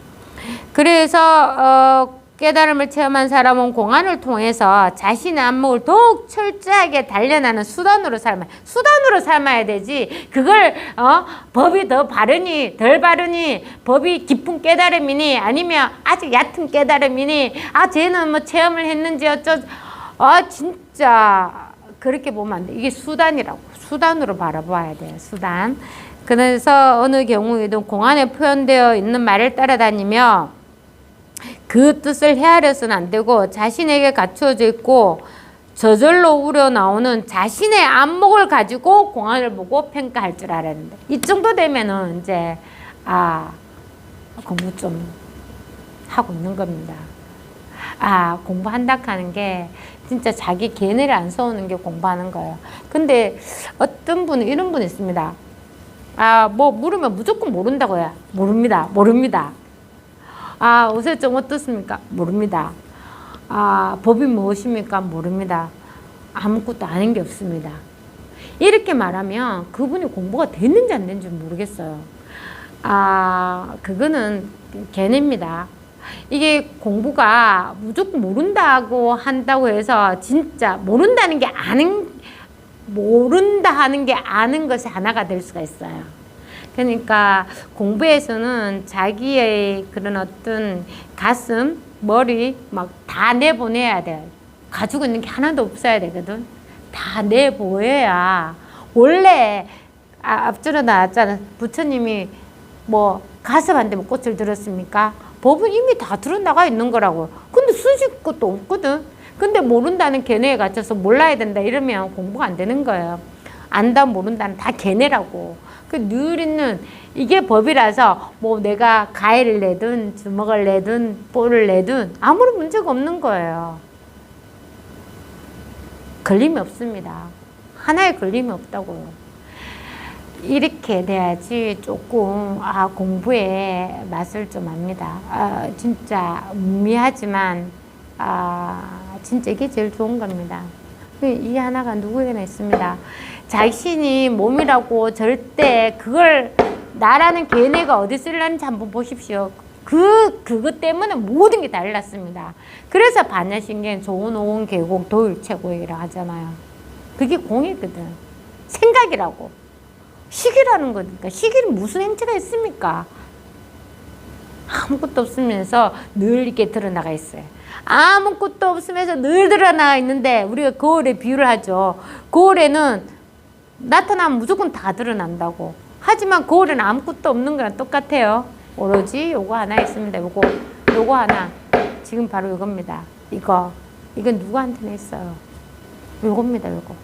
그래서 깨달음을 체험한 사람은 공안을 통해서 자신의 안목을 더욱 철저하게 단련하는 수단으로 삶아야 되지. 그걸 법이 더 바르니 덜 바르니, 법이 깊은 깨달음이니 아니면 아직 얕은 깨달음이니, 쟤는 뭐 체험을 했는지 진짜 그렇게 보면 안 돼. 이게 수단이라고. 수단으로 바라봐야 돼요. 수단. 그래서 어느 경우에도 공안에 표현되어 있는 말을 따라다니며 그 뜻을 헤아려서는 안 되고, 자신에게 갖추어져 있고 저절로 우러나오는 자신의 안목을 가지고 공안을 보고 평가할 줄 알아야 된다. 이 정도 되면은 이제 공부 좀 하고 있는 겁니다. 공부한다 하는 게 진짜 자기 개뇌를 안 세우는 게 공부하는 거예요. 근데 어떤 분은 이런 분이 있습니다. 뭐 물으면 무조건 모른다고요. 모릅니다. 우세증 어떻습니까? 모릅니다. 법이 무엇입니까? 모릅니다. 아무것도 아는 게 없습니다. 이렇게 말하면 그분이 공부가 됐는지 안 됐는지 모르겠어요. 그거는 개뇌입니다. 이게 공부가 무조건 모른다고 한다고 해서 진짜 모른다 하는 게 아는 것이 하나가 될 수가 있어요. 그러니까 공부에서는 자기의 그런 어떤 가슴, 머리 막 다 내보내야 돼요. 가지고 있는 게 하나도 없어야 되거든. 다 내보여야. 원래 앞전에 나왔잖아. 부처님이 뭐 가슴 안 되면 꽃을 들었습니까? 법은 이미 다 드러나가 있는 거라고. 근데 쓰실 것도 없거든. 근데 모른다는 개뇌에 갇혀서 몰라야 된다 이러면 공부가 안 되는 거예요. 안다 모른다는 다 개뇌라고. 늘 있는 이게 법이라서 뭐 내가 가해를 내든 주먹을 내든 볼을 내든 아무런 문제가 없는 거예요. 걸림이 없습니다. 하나의 걸림이 없다고요. 이렇게 돼야지 조금 공부에 맛을 좀 압니다. 진짜 무미하지만 진짜 이게 제일 좋은 겁니다. 이 하나가 누구에게나 있습니다. 자신이 몸이라고 절대 그걸 나라는 개뇌가 어디 쓰려는지 한번 보십시오. 그것 때문에 모든 게 달랐습니다. 그래서 반야신경, 조은오원, 계공, 도율, 최고이라고 하잖아요. 그게 공이거든. 생각이라고. 시기라는 거니까. 시기는 무슨 행체가 있습니까? 아무것도 없으면서 늘 이렇게 드러나가 있어요. 아무것도 없으면서 늘 드러나 있는데 우리가 거울에 비유를 하죠. 거울에는 나타나면 무조건 다 드러난다고. 하지만 거울에는 아무것도 없는 거랑 똑같아요. 오로지 요거 하나 있습니다. 요거 하나. 지금 바로 요겁니다. 이건 누구한테나 있어요. 요겁니다. 요거.